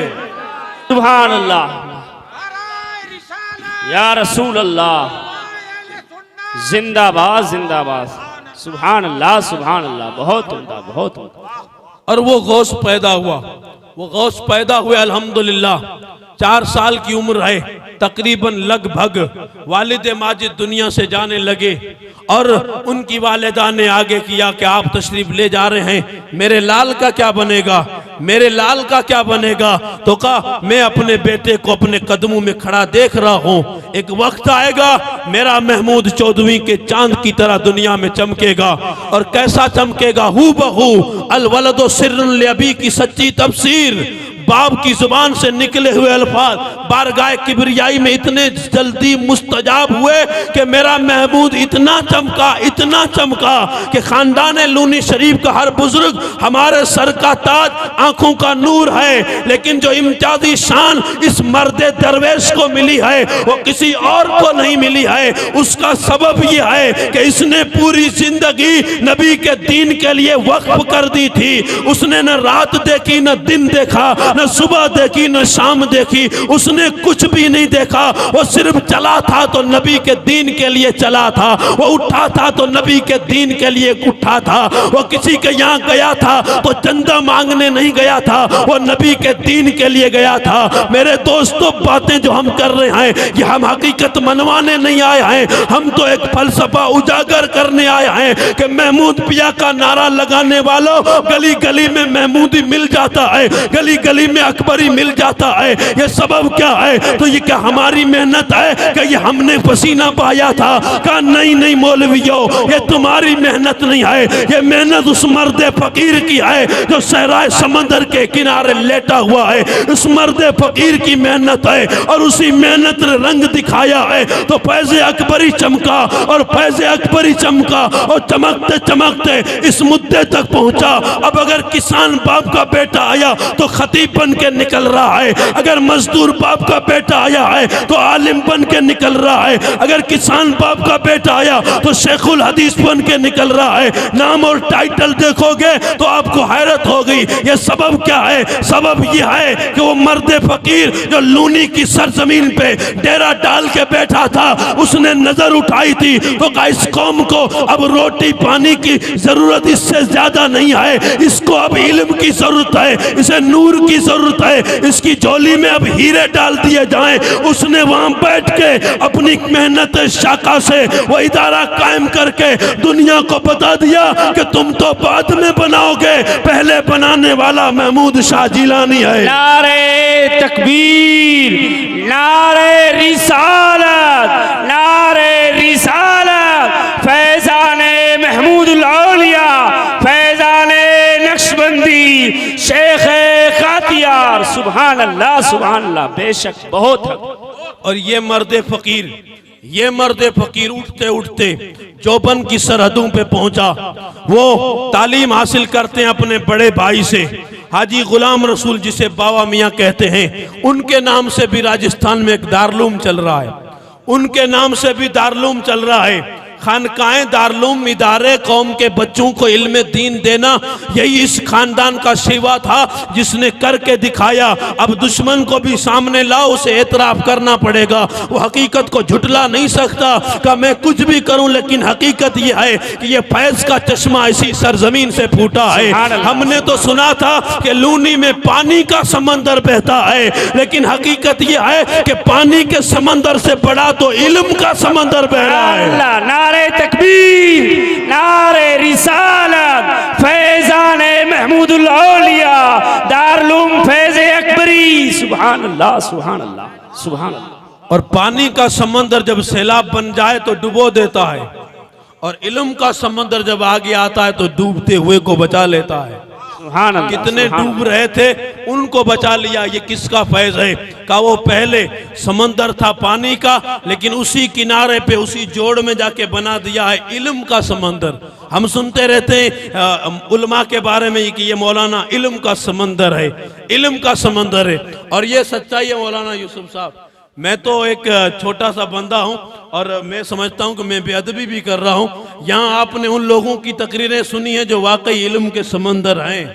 सुभान अल्लाह, या रसूल अल्लाह, जिंदाबाद जिंदाबाद, सुभान अल्लाह सुभान अल्लाह, बहुत उम्दा बहुत उम्दा। और वो गौस पैदा हुआ, वो गौस पैदा हुए अल्हम्दुलिल्लाह, 4 साल की उम्र है तकरीबन, लगभग वालिद माजिद दुनिया से जाने लगे और उनकी वालिदा ने आगे किया कि आप तशरीफ ले जा रहे हैं, मेरे लाल का क्या बनेगा, मेरे लाल का क्या बनेगा? तो कहा मैं अपने बेटे को अपने कदमों में खड़ा देख रहा हूँ, एक वक्त आएगा मेरा महमूद चौदहवीं के चांद की तरह दुनिया में चमकेगा। और कैसा चमकेगा? हू बहू अल वलदो सिर्रुन लिअबी की सच्ची तफसीर, बाप की जुबान से निकले हुए अल्फाज बारगाह किबरियाई में इतने जल्दी मुस्तजाब हुए कि मेरा महमूद इतना चमका कि खानदान लूनी शरीफ का हर बुजुर्ग हमारे सर का ताज, आंखों का नूर है। लेकिन जो इम्तियाजी शान इस मर्द दरवेश को मिली है वो किसी और को नहीं मिली है। उसका सबब यह है कि इसने पूरी जिंदगी नबी के दीन के लिए वक्फ कर दी थी। उसने न रात देखी, न दिन देखा, न सुबह देखी, न शाम देखी, उसने कुछ भी नहीं देखा। वो सिर्फ चला था तो नबी के दीन के लिए चला था, वो उठा था तो नबी के दीन के लिए उठा था, वो किसी के यहाँ गया था तो चंदा मांगने नहीं गया था, वो नबी के दीन के लिए गया था। मेरे दोस्तों, बातें जो हम कर रहे हैं ये हम हकीकत मनवाने नहीं आए हैं, हम तो एक फलसफा उजागर करने आए हैं कि महमूद पिया का नारा लगाने वालों, गली गली में महमूदी मिल जाता है, गली गली में अकबरी मिल जाता है। ये सबब क्या है? तो ये क्या हमारी मेहनत है कि ये हमने पसीना बहाया था? कहा नहीं मौलवियों, ये तुम्हारी मेहनत नहीं है, ये मेहनत उस मर्द फकीर की है जो सहराए समंदर के किनारे लेटा हुआ है। उस मर्द फकीर की मेहनत है और उसी मेहनत ने रंग दिखाया है तो फैज़ अकबरी चमका, और फैज़ अकबरी चमका और चमकते चमकते इस मुद्दे तक पहुंचा। अब अगर किसान बाप का बेटा आया तो खतीब बन के निकल रहा है, अगर मजदूर बाप का बेटा आया है तो आलिम बन के निकल रहा है, अगर किसान बाप का बेटा आया तो शेखुल हदीस बन के निकल रहा है। नाम और टाइटल देखोगे तो आपको हैरत होगी। ये सबब क्या है? सबब यह है कि वो मर्द फकीर जो लूनी की सरजमीन पे डेरा डाल के बैठा था, उसने नजर उठाई थी तो कहा इस कौम को अब रोटी पानी की जरूरत इससे ज्यादा नहीं है, इसको अब इल्म की जरूरत है, इसे नूर की जरूरत है, इसकी झोली में अब हीरे डाल दिए जाएं। उसने वहां बैठ के अपनी मेहनत शाखा से वो इदारा कायम करके दुनिया को बता दिया कि तुम तो बाद में बनाओगे, पहले बनाने वाला महमूद शाह जिलानी है। नारे तकबीर, नारे रिसालत, नारे रिसालत, फैजाने महमूदुल औलिया, फैजाने नक्शबंदी, शेख कातियार, सुभान अल्लाह सुभान अल्लाह, बेशक बहुत है। और ये मर्द फकीर उठते उठते चौबन की सरहदों पे पहुंचा। वो तालीम हासिल करते हैं अपने बड़े भाई से, हाजी गुलाम रसूल जिसे बाबा मियाँ कहते हैं, उनके नाम से भी राजस्थान में एक दारुलूम चल रहा है, उनके नाम से भी दारुलूम चल रहा है। खानकाएं दारुलूम इदारे कौम के बच्चों को इल्म दीन देना, यही इस खानदान का शिवा था जिसने करके दिखाया। अब दुश्मन को भी सामने लाओ, उसे एतराफ करना पड़ेगा, वो हकीकत को झुटला नहीं सकता कि मैं कुछ भी करूं, लेकिन हकीकत ये है कि ये फैज का चश्मा इसी सरजमीन से फूटा है। हमने तो सुना था कि लूनी में पानी का समंदर बहता है, लेकिन हकीकत ये है कि पानी के समंदर से बड़ा तो इल्म का समंदर बह रहा है। नारे तकबीर, नारे रिसालत, फैजाने महमूदुल औलिया, दारुलूम फैज़ अकबरी, सुभान अल्लाह सुभान अल्लाह सुभान अल्लाह। और पानी का समंदर जब सैलाब बन जाए तो डुबो देता है, और इल्म का समंदर जब आगे आता है तो डूबते हुए को बचा लेता है। सुभान अल्लाह, कितने सुभान डूब रहे थे, उनको बचा लिया। ये किसका फैज है? का वो पहले समंदर था पानी का, लेकिन उसी किनारे पे उसी जोड़ में जाके बना दिया है इल्म का समंदर। हम सुनते रहते हैं उलमा के बारे में कि ये मौलाना इल्म का समंदर है, इल्म का समंदर है, और ये सच्चाई है मौलाना यूसुफ साहब। मैं तो एक छोटा सा बंदा हूं और मैं समझता हूं कि मैं बेअदबी भी कर रहा हूं। यहाँ आपने उन लोगों की तकरीरें सुनी हैं जो वाकई इल्म के समंदर हैं।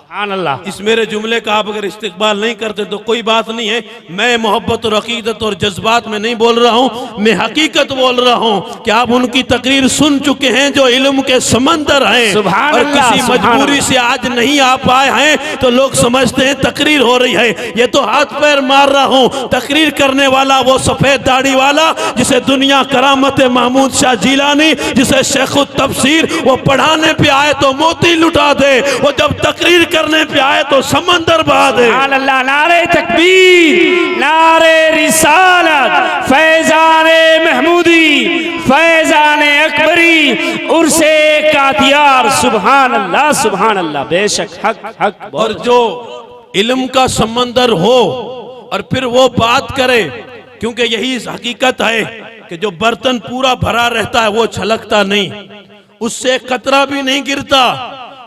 सुभान अल्लाह। इस मेरे जुमले का आप अगर इस्तिकबाल नहीं करते तो कोई बात नहीं है। मैं मोहब्बत और अकीदत और जज्बात में नहीं बोल रहा हूँ, मैं हकीकत बोल रहा हूँ कि आप उनकी तकरीर सुन चुके हैं जो इल्म के समंदर हैं, सुभान और अल्लाह, किसी सुभान मजबूरी से आज नहीं आ पाए हैं तो लोग समझते हैं तकरीर हो रही है। ये तो हाथ पैर मार रहा हूँ। तकरीर करने वाला वो सफेद दाढ़ी वाला जिसे दुनिया करामत महमूद शाह जिलानी, जिसे शेखुत तफसीर वो पढ़ाने पे आए तो मोती लुटा दे, वो जब तकरीर करने पे आए तो समंदर बहा दे। सुभान अल्लाह। नारे तकबीर, नारे रिसालत, फैजाने महमूदी, फैजाने अकबरी, उर्से कादियार। सुभान अल्लाह, सुभान अल्लाह। बेशक हक हक। और जो इल्म का समंदर हो और फिर वो बात करे, क्योंकि यही हकीकत है कि जो बर्तन पूरा भरा रहता है वो छलकता नहीं, उससे कतरा भी नहीं गिरता,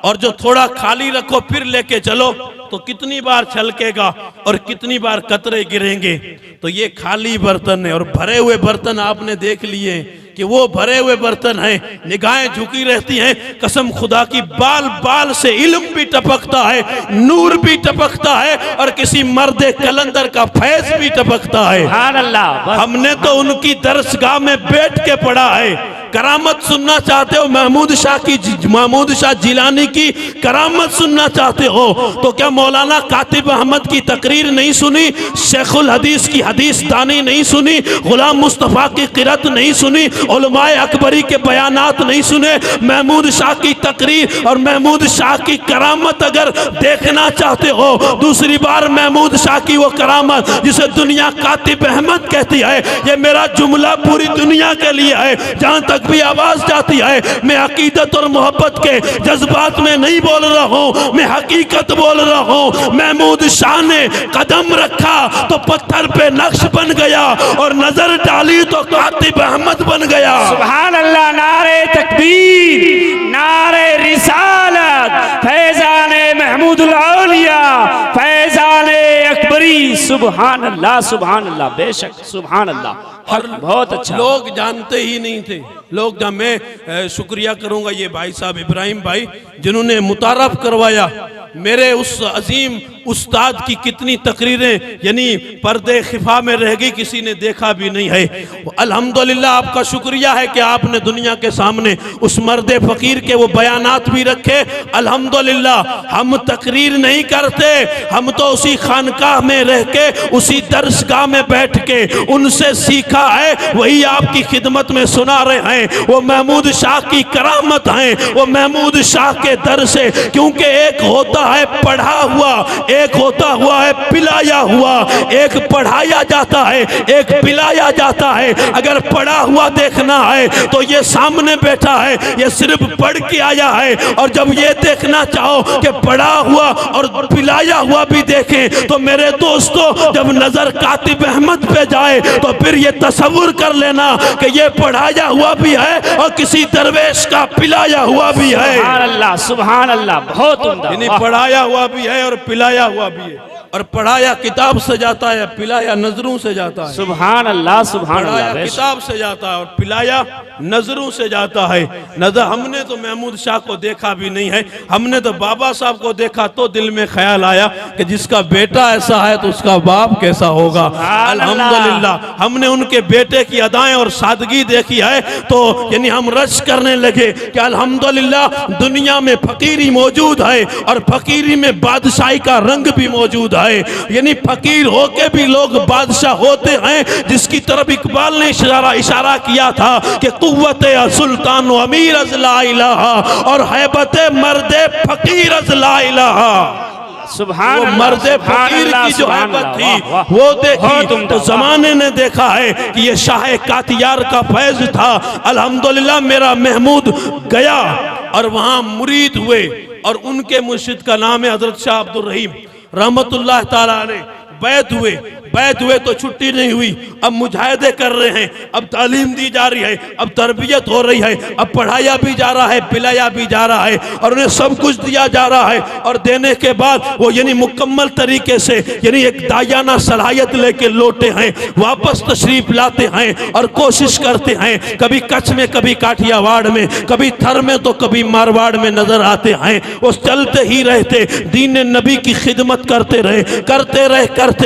और जो थोड़ा खाली रखो फिर लेके चलो तो कितनी बार छलकेगा और कितनी बार कतरे गिरेंगे। तो ये खाली बर्तन है, और भरे हुए बर्तन आपने देख लिए कि वो भरे हुए बर्तन हैं। निगाहें झुकी रहती हैं, कसम खुदा की बाल बाल से इल्म भी टपकता है, नूर भी टपकता है, और किसी मर्दे कलंदर का फैज भी टपकता है। सुभान अल्लाह। हमने तो उनकी दरसगाह में बैठ के पढ़ा है। करामत सुनना चाहते हो महमूद शाह जिलानी की करामत सुनना चाहते हो तो क्या मौलाना कातिब अहमद की तकरीर नहीं सुनी, शेखुल हदीस की हदीस दानी नहीं सुनी, गुलाम मुस्तफ़ा की किरत नहीं सुनी, उलमाए अकबरी के बयानात नहीं सुने? महमूद शाह की तकरीर और महमूद शाह की करामत अगर देखना चाहते हो, दूसरी बार महमूद शाह की वो करामत जिसे दुनिया कातिब अहमद कहती है, ये मेरा जुमला पूरी दुनिया के लिए है, जहां तक भी आवाज जाती है मैं अकीदत और मोहब्बत के जज्बात में नहीं बोल रहा हूं, मैं हकीकत बोल रहा हूं। महमूद शाह ने कदम रखा तो पत्थर पे नक्श बन गया, और नजर डाली तो कातिब अहमद बन गया। सुभान अल्लाह। नारे तकबीर, नारे रिसालत, फैजाने महमूदुल औलिया, फैजाने अकबरी। सुभान अल्लाह, सुभान अल्लाह। बेशक सुभान अल्लाह। और बहुत अच्छा। लोग जानते ही नहीं थे। लोग जब मैं शुक्रिया करूंगा ये भाई साहब इब्राहिम भाई जिन्होंने मुतारफ करवाया मेरे उस अजीम उस्ताद की कितनी तकरीरें यानी पर्दे खिफा में रह गई, किसी ने देखा भी नहीं है। अल्हम्दुलिल्लाह आपका शुक्रिया है कि आपने दुनिया के सामने उस मर्दे फकीर के वो बयानात भी रखे। अल्हम्दुलिल्लाह हम तकरीर नहीं करते, हम तो उसी खानकाह में रह के उसी दरसगाह में बैठ के उनसे सीखा है, वही आपकी खिदमत में सुना रहे हैं। वो महमूद शाह की करामत है, वो महमूद शाह के दर से, क्योंकि एक होता है पढ़ा हुआ, एक होता हुआ है पिलाया हुआ, एक पढ़ाया जाता है, एक पिलाया जाता है। अगर पढ़ा हुआ देखना है तो ये सामने बैठा है, ये सिर्फ पढ़ के आया है, और जब ये देखना चाहो कि पढ़ा हुआ और पिलाया हुआ भी देखें तो मेरे दोस्तों जब नजर कातिब अहमद पे जाए तो फिर ये तसव्वुर कर लेना कि ये पढ़ाया हुआ भी है और किसी दरवेश का पिलाया हुआ भी है। सुभान अल्लाह, सुभान अल्लाह। बहुत उम्दा। पढ़ाया हुआ भी है और पिलाया हुआ भी है, और पढ़ाया किताब से जाता है, पिलाया नजरों से जाता है। सुभान अल्लाह, सुभान अल्लाह। पढ़ाया किताब से जाता है और पिलाया नजरों से जाता है। नजर हमने तो महमूद शाह को देखा भी नहीं है, हमने तो बाबा साहब को देखा तो दिल में ख्याल आया कि जिसका बेटा ऐसा है तो उसका बाप कैसा होगा। अल्हम्दुलिल्लाह हमने उनके बेटे की अदाएं और सादगी देखी है तो यानी हम रश करने लगे कि अल्हम्दुलिल्लाह दुनिया में फकीरी मौजूद है और फकीरी में बादशाही का रंग भी मौजूद है। यानी फकीर होके भी लोग बादशाह होते हैं, जिसकी तरफ इकबाल ने इशारा किया था कि कुव्वत सुल्तान अमीर अज़ ला इलाहा और हैबत मर्दे फकीर अज़ ला इलाहा। सुभान वो मर्दे फकीर की जो हैबत थी वो देखी तो जमाने ने देखा है कि ये शाह कातियार का फैज था। अल्हम्दुलिल्लाह मेरा महमूद गया और वहां मुरीद हुए और उनके मुर्शिद का नाम है हजरत शाह अब्दुल रहीम रहमतुल्लाह ताला अलैह। बैत हुए तो छुट्टी नहीं हुई, अब मुजाहिदे कर रहे हैं, अब तालीम दी जा रही है, अब तरबियत हो रही है, अब पढ़ाया भी जा रहा है, पिलाया भी जा रहा है और उन्हें सब कुछ दिया जा रहा है। और देने के बाद वो यानी मुकम्मल तरीके से यानी एक दायाना सलाहियत लेके लौटे हैं, वापस तशरीफ लाते हैं और कोशिश करते हैं, कभी कच्छ में, कभी काठियावाड़ में, कभी थर में तो कभी मारवाड़ में नजर आते हैं। वो चलते ही रहते, दीन नबी की खिदमत करते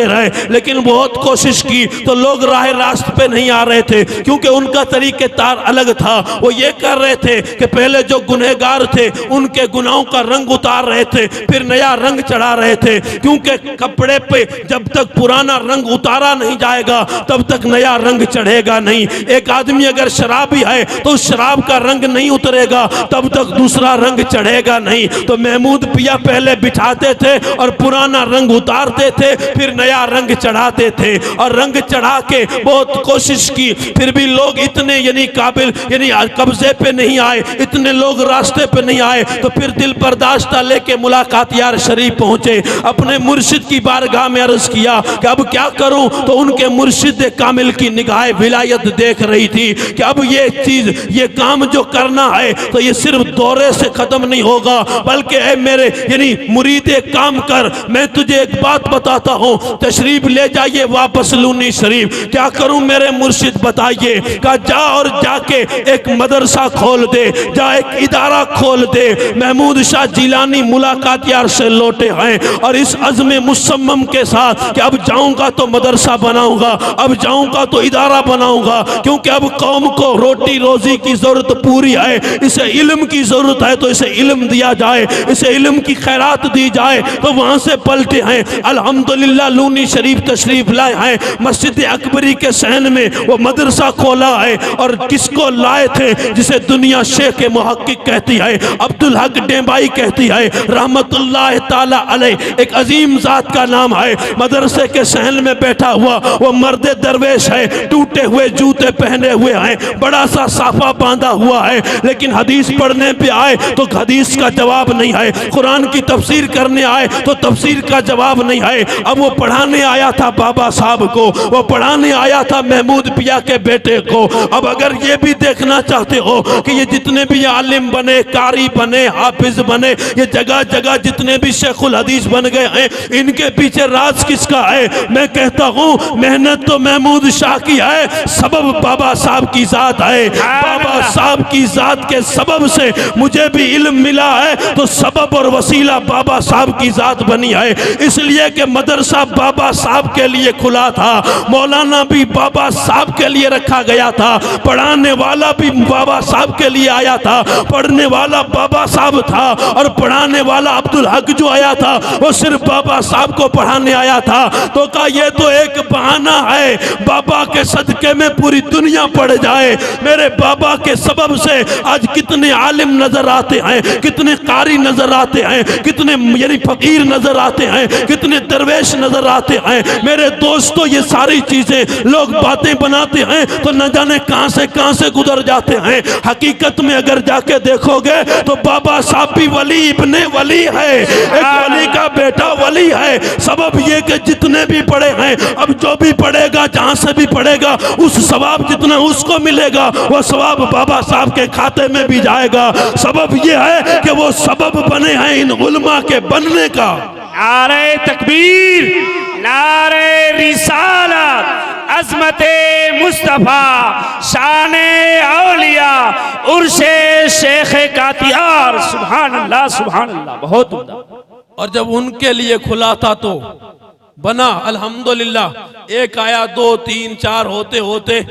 रहे, लेकिन बहुत कोशिश की तो लोग राह रास्त पे नहीं आ रहे थे, क्योंकि उनका तरीके तार अलग था। वो ये कर रहे थे कि पहले जो गुनहगार थे उनके गुनाहों का रंग उतार रहे थे, फिर नया रंग चढ़ा रहे थे, क्योंकि कपड़े पे जब तक पुराना रंग उतारा नहीं जाएगा तब तक नया रंग चढ़ेगा नहीं। एक आदमी अगर शराबी है तो उस शराब का रंग नहीं उतरेगा तब तक दूसरा रंग चढ़ेगा नहीं। तो महमूद पिया पहले बिठाते थे और पुराना रंग उतारते थे, फिर नया रंग चढ़ाते थे और रंग चढ़ा के बहुत कोशिश की, फिर भी लोग इतने यानी काबिल यानी कब्जे पे नहीं आए, इतने लोग रास्ते पे नहीं आए। तो फिर दिल बर्दाश्त लेके मुलाकात यार शरीफ पहुंचे, अपने मुर्शिद की बारगाह में अर्ज किया कि अब क्या करूं। तो उनके मुर्शिद कामिल की निगाह विलायत देख रही थी कि अब ये चीज, ये काम जो करना है तो ये सिर्फ दौरे से खत्म नहीं होगा, बल्कि ऐ मेरे यानी मुरीदे काम कर, मैं तुझे एक बात बताता हूं, तशरीफ ले जाइए वापस लूनी शरीफ। क्या करूं मेरे मुर्शिद बताइए। कहा जा और जाके एक मदरसा खोल दे, जा एक इदारा खोल दे। महमूद शाह जिलानी मुलाकात यार से लौटे हैं और इस अज़्म मुसम्मम के साथ कि अब जाऊंगा तो मदरसा बनाऊंगा, अब जाऊंगा तो इदारा बनाऊंगा, क्योंकि अब कौम को रोटी रोजी की जरूरत पूरी है, इसे इल्म की जरूरत है तो इसे इल्म दिया जाए, इसे इल्म की खैरात दी जाए। तो वहां से पलटे हैं, अल्हम्दुलिल्लाह लूनी शरीफ तशरीफ लाए हैं, मस्जिद अकबरी के सहन में वो मदरसा खोला है। और किसको लाए थे? जिसे दुनिया शेख मुहक्किक कहती है, अब्दुल हक डेंबाई कहती है रहमतुल्लाह ताला अलैह, एक अजीम जात का नाम है। मदरसे के सहन में बैठा हुआ वो मर्द दरवेश है, टूटे हुए जूते पहने हुए हैं, बड़ा सा साफा बांधा हुआ है, लेकिन हदीस पढ़ने पे आए तो हदीस का जवाब नहीं है, कुरान की तफसीर करने आए तो तफसीर का जवाब नहीं है। अब वो पढ़ाने आया था बाबा साहब को, वो पढ़ाने आया था महमूद पिया के बेटे को। अब अगर ये भी देखना चाहते हो कि ये जितने भी आलिम बने, कारी बने, हाफिज बने, ये जगह जगह जितने भी शेखुल हदीस बन गए हैं, इनके पीछे राज किसका है? मैं कहता हूँ मेहनत तो महमूद शाह की है, सबब बाबा साहब की जात है। बाबा साहब की जात के सबब से मुझे भी इल्म मिला है, तो सबब और वसीला बाबा साहब की जात बनी है। इसलिए कि मदरसा बाबा साहब के लिए खुला था, मौलाना भी बाबा साहब के लिए रखा गया था, पढ़ाने वाला भी बाबा साहब के लिए आया था, पढ़ने वाला बाबा साहब था और पढ़ाने वाला अब्दुल हक जो आया था वो सिर्फ बाबा साहब को पढ़ाने आया था। तो कहा ये तो एक बहाना है, बाबा के सदके में पूरी दुनिया पड़ जाए। मेरे बाबा के सबब से आज कितने आलिम नजर आते हैं, कितने कारी नजर आते हैं, कितने यानी फकीर नजर आते हैं, कितने दरवेश नजर आते हैं। मेरे दोस्तों ये सारी चीजें लोग बातें बनाते हैं तो न जाने कहां से गुजर जाते हैं। हकीकत में अगर जाके देखोगे तो बाबा साहब भी वली इब्ने वली है, एक वली का बेटा वली है। सबब ये कि जितने भी पढ़े हैं, अब जो भी पढ़ेगा जहां से भी पढ़ेगा उस सवाब जितना उसको मिलेगा वो सवाब बाबा साहब के खाते में भी जाएगा। सबब ये है कि वो सबब बने हैं इन उलमा के बनने का। नारे तकबीर, नारे रिसालत, अज़मते मुस्तफ़ा, शाने औलिया, उर्शे शेख कातियार। सुभान अल्लाह, सुभान अल्लाह, बहुत उम्दा। और जब उनके लिए खुला था तो बना अल्हम्दुलिल्लाह। एक आया, दो, तीन, चार होते होते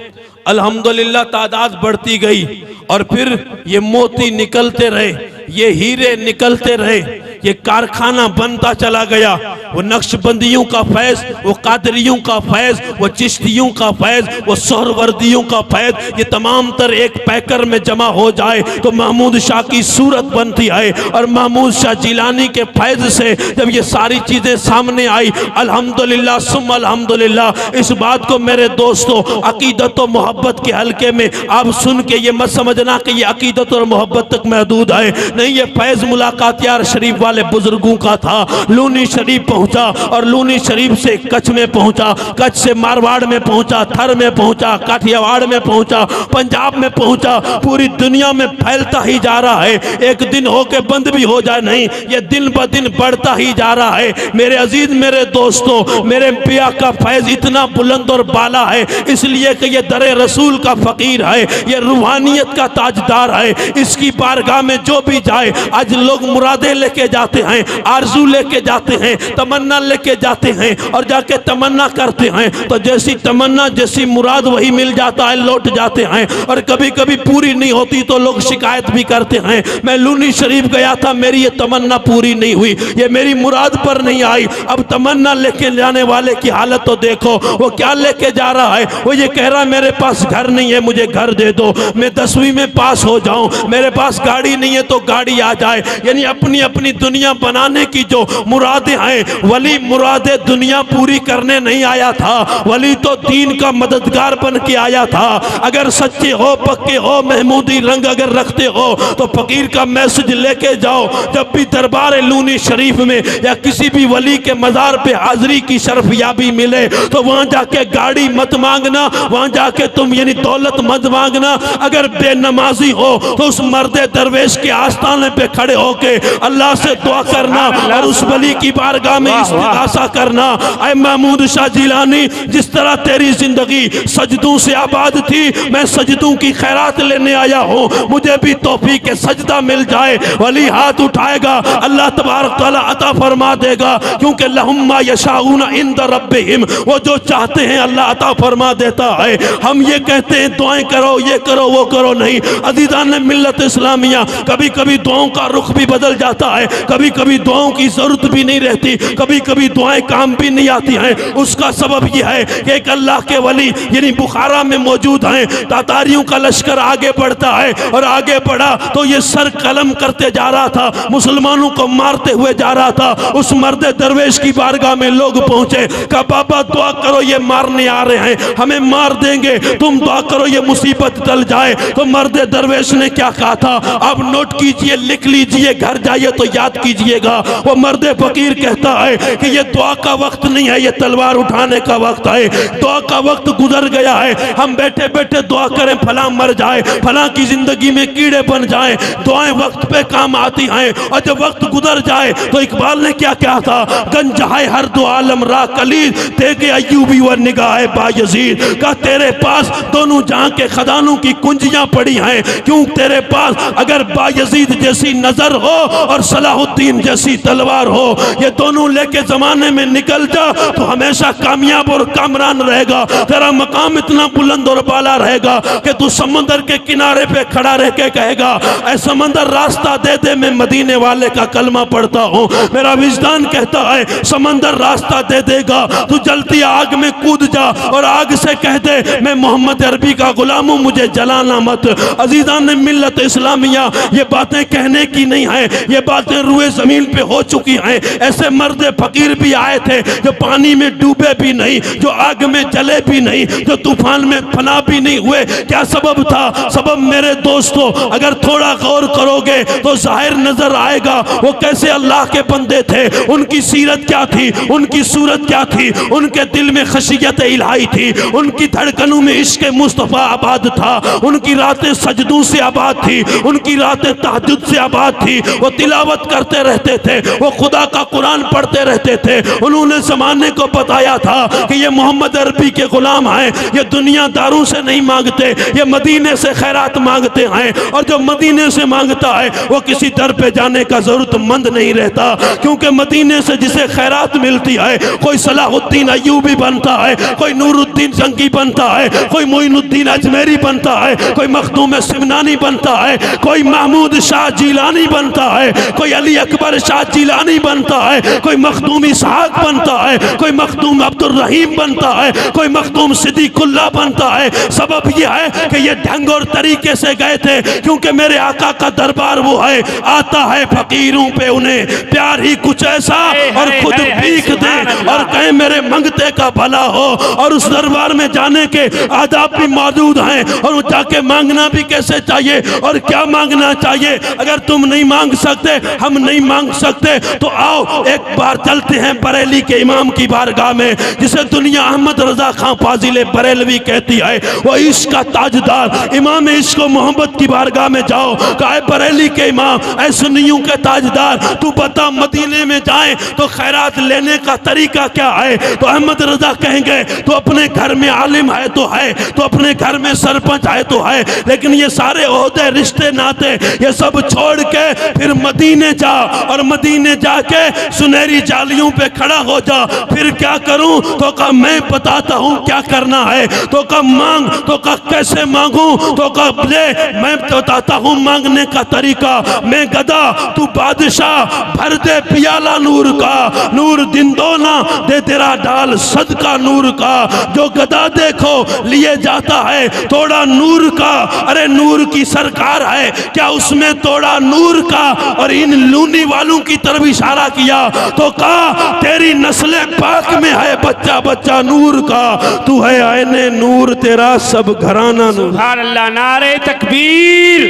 अल्हम्दुलिल्लाह तादाद बढ़ती गई और फिर ये मोती निकलते रहे, ये हीरे निकलते रहे, ये कारखाना बनता चला गया। वो नक्शबंदियों का फैज़, वो कादरियों का फैज़, वो चिश्तियों का फैज़, वो सोहरवर्दियों का फैज़, ये तमाम तर एक पैकर में जमा हो जाए तो महमूद शाह की सूरत बनती है। और महमूद शाह जिलानी के फैज़ से जब ये सारी चीज़ें सामने आई, अल्हम्दुलिल्लाह सुम्मा अल्हम्दुलिल्लाह। इस बात को मेरे दोस्तों अकीदत और मोहब्बत के हल्के में आप सुन के ये मत समझना कि ये अकीदत और मोहब्बत तक महदूद है, नहीं। ये फैज़ मुलाकात यार शरीफ वाले बुजुर्गों का था। लूनी शरीफ पहुंचा और लूनी शरीफ से कच्छ में पहुंचा, कच्छ से मारवाड़ में पहुंचा, थर में पहुंचा, काठियावाड़ में पहुंचा, पंजाब में पहुंचा, पूरी दुनिया में फैलता ही जा रहा है। एक दिन होके बंद भी हो जाए नहीं, ये दिन ब दिन बढ़ता ही जा रहा है। मेरे अजीज मेरे दोस्तों, मेरे पिया का फैज़ इतना बुलंद और बाला है इसलिए कि ये दरे रसूल का फकीर है, ये रूहानियत का ताजदार है। इसकी बारगाह में जो भी जाए, आज लोग मुरादे लेके जाते हैं, आरजू लेके जाते हैं, तमन्ना लेके जाते हैं और जाके तमन्ना करते हैं, तो जैसी तमन्ना जैसी मुराद वही मिल जाता है, लौट जाते हैं। और कभी कभी पूरी नहीं होती तो लोग शिकायत भी करते हैं, मैं लूनी शरीफ गया था, मेरी ये तमन्ना पूरी नहीं हुई, ये मेरी मुराद पर नहीं आई। अब तमन्ना लेके जाने वाले की हालत तो देखो, वो क्या लेके जा रहा है। वो ये कह रहा मेरे पास घर नहीं है, मुझे घर दे दो, मैं 10वीं में पास हो जाऊं, मेरे पास गाड़ी नहीं है तो गाड़ी आ जाए। यानी अपनी अपनी दुनिया बनाने की जो मुरादें हैं, वली मुरादें दुनिया पूरी करने नहीं आया था, वली तो दीन का मददगार बन के आया था। अगर सच्चे हो, पक्के हो, महमूदी रंग अगर रखते हो तो फकीर का मैसेज लेके जाओ। जब भी दरबार लूनी शरीफ में या किसी भी वली के मज़ार पे हाजिरी की शर्फियाबी मिले तो वहां जाके गाड़ी मत मांगना, वहां जाके तुम यानी दौलत मत मांगना। अगर बेनमाजी हो तो उस मर्दे दरवेश के आस्थाने पे खड़े होके अल्लाह से दुआ करना और उस वली की बारगाह में इस्तिगासा करना। ऐ महमूद शाह जिलानी, जिस तरह तेरी जिंदगी सजदों से आबाद थी, मैं सजदों की खैरात लेने आया हूँ, मुझे भी तौफीक के सजदा मिल जाए। वली हाथ उठाएगा, अल्लाह तबारक तआला अता फरमा देगा, क्योंकि लहुम मा यशाऊन इंद रब्बिहिम, वो जो चाहते हैं अल्लाह अता फरमा देता है। हम ये कहते हैं दुआएं करो, ये करो, वो करो, नहीं। अज़ीज़ान मिल्लत इस्लामिया, कभी कभी दुआओं का रुख भी बदल जाता है, कभी कभी दुआओं की जरूरत भी नहीं रहती, कभी कभी दुआएं काम भी नहीं आती हैं। उसका सबब यह है कि एक अल्लाह के वली यानी बुखारा में मौजूद हैं। तातारियों का लश्कर आगे बढ़ता है और आगे बढ़ा तो ये सर कलम करते जा रहा था, मुसलमानों को मारते हुए जा रहा था। उस मर्द दरवेश की बारगाह में लोग पहुंचे, कहा बाबा दुआ करो, ये मारने आ रहे हैं, हमें मार देंगे, तुम दुआ करो ये मुसीबत टल जाए। तो मर्द दरवेश ने क्या कहा था, आप नोट कीजिए, लिख लीजिए, घर जाइए तो याद कीजिएगा। वो मर्द फकीर कहता है कि ये दुआ का वक्त नहीं है, ये तलवार उठाने का वक्त है। दुआ का वक्त गुजर गया है, हम बैठे बैठे दुआ करें फला मर जाए, फला की जिंदगी में कीड़े बन जाए। दुआएं वक्त पे काम आती हैं और जब वक्त गुजर जाए तो इकबाल ने क्या कहा था, गंजाए हर दो आलम रा कलीद देखे अय्यूबी व निगाह बायजीद, का तेरे पास दोनों जहां के खजानों की कुंजियां पड़ी हैं, क्यों तेरे पास अगर बायजीद जैसी नजर हो और सलाहुद्दीन जैसी तलवार हो, ये दोनों लेके जमाने में निकल जा तो हमेशा कामयाब और कामरान रहेगा। तेरा मकाम इतना बुलंद और बाला रहेगा कि तू समंदर के किनारे पे खड़ा रह के कहेगा, ऐ समंदर रास्ता दे दे, मैं मदीने वाले का कलमा पढ़ता हूँ। मेरा विजदान कहता है समंदर रास्ता दे देगा, तू जलती आग में कूद जा और आग से कह दे मैं मोहम्मद अरबी का गुलाम हूँ, मुझे जलाना मत। अजीजान ने मिल्लत इस्लामिया, ये बातें कहने की नहीं है, ये बातें रुए जमीन पे हो चुकी हैं। ऐसे मर्द फकीर भी आए थे जो पानी में डूबे भी नहीं, जो आग में जले भी नहीं, जो तूफान में फना भी नहीं हुए। क्या सबब था? सबब मेरे दोस्तों अगर थोड़ा गौर करोगे तो जाहिर नजर आएगा वो कैसे अल्लाह के बंदे थे, उनकी सीरत क्या थी, उनकी सूरत क्या थी, उनके दिल में खशियत इलाही थी, उनकी धड़कनों में इश्क मुस्तफ़ा आबाद था, उनकी रातें सजदों से आबाद थी, उनकी रातें तहज्जुद से आबाद थी। वो तिलावत करते रहते थे, वो खुदा का कुरान पढ़ते रहते थे। उन्होंने ज़माने को बताया था कि ये मोहम्मद अरबी के गुलाम हैं, ये दुनियादारों से नहीं मांगते, ये मदीने से खैरात मांगते हैं। और जो मदीने से मांगता है वो किसी दर पे जाने का जरूरतमंद नहीं रहता, क्योंकि मदीने से जिसे खैरात मिलती है, कोई सलाहुद्दीन अय्यूबी बनता है, कोई नूरुद्दीन जंगी बनता है, कोई मोइनुद्दीन अजमेरी बनता है, कोई मखदूम सिमनानी बनता है, कोई महमूद शाह जिलानी बनता है, कोई अली अली अकबर शाह जिलानी बनता है, कोई मखदूम इसहाक बनता है, कोई मखदूम अब्दुल रहीम बनता है, कोई मखदूम सिद्दीकुल्लाह बनता है। सबब यह है कि ये ढंग और तरीके से गए थे, क्योंकि मेरे आका का दरबार वो है, आता है फकीरों पे उन्हें प्यार ही कुछ ऐसा, और खुद भीख दे और कहे मेरे मंगते का भला हो। और उस दरबार में जाने के आदाब भी मौजूद हैं, और वो जाके मांगना भी कैसे चाहिए और क्या मांगना चाहिए। अगर तुम नहीं मांग सकते, हम नहीं मांग सकते, तो आओ एक बार चलते हैं बरेली के इमाम की बारगाह में, जिसे दुनिया अहमद रजा खां फाजिल बरेलवी कहती है। वो इश्क का ताजदार इमाम इश्क मोहब्बत की बारगाह में जाओ, कहे बरेली के इमाम, ऐ सुन्नियों के ताजदार, तू बता मदीने में जाए तो खैरात लेने का तरीका क्या है। तो अहमद रजा कहेंगे तो अपने घर में आलिम है तो है, तो अपने घर में सरपंच है तो है, लेकिन ये सारे ओहदे रिश्ते नाते ये सब छोड़ के फिर मदीने जा, और मदीने जाके सुनहरी जालियों पे खड़ा हो जा। फिर क्या करूं? तो कहा मैं बताता हूं क्या करना है। तो कहा मांग। तो कहा कैसे मांगू? तो कहा ले मैं बताता हूं मांगने का तरीका। मैं गदा, तू बादशाह, भर दे पियाला नूर का, नूर दिन दो ना दे तेरा डाल सदका नूर का। जो गदा देखो लिए जाता है तोड़ा नूर का, अरे नूर की सरकार है क्या उसमें तोड़ा नूर का। और इन लूनी वालों की तरफ इशारा किया तो कहा तेरी नस्ल पाक में है बच्चा बच्चा नूर का, तू है आईने नूर तेरा सब घराना नूर। सुभान अल्लाह। नारे तकबीर,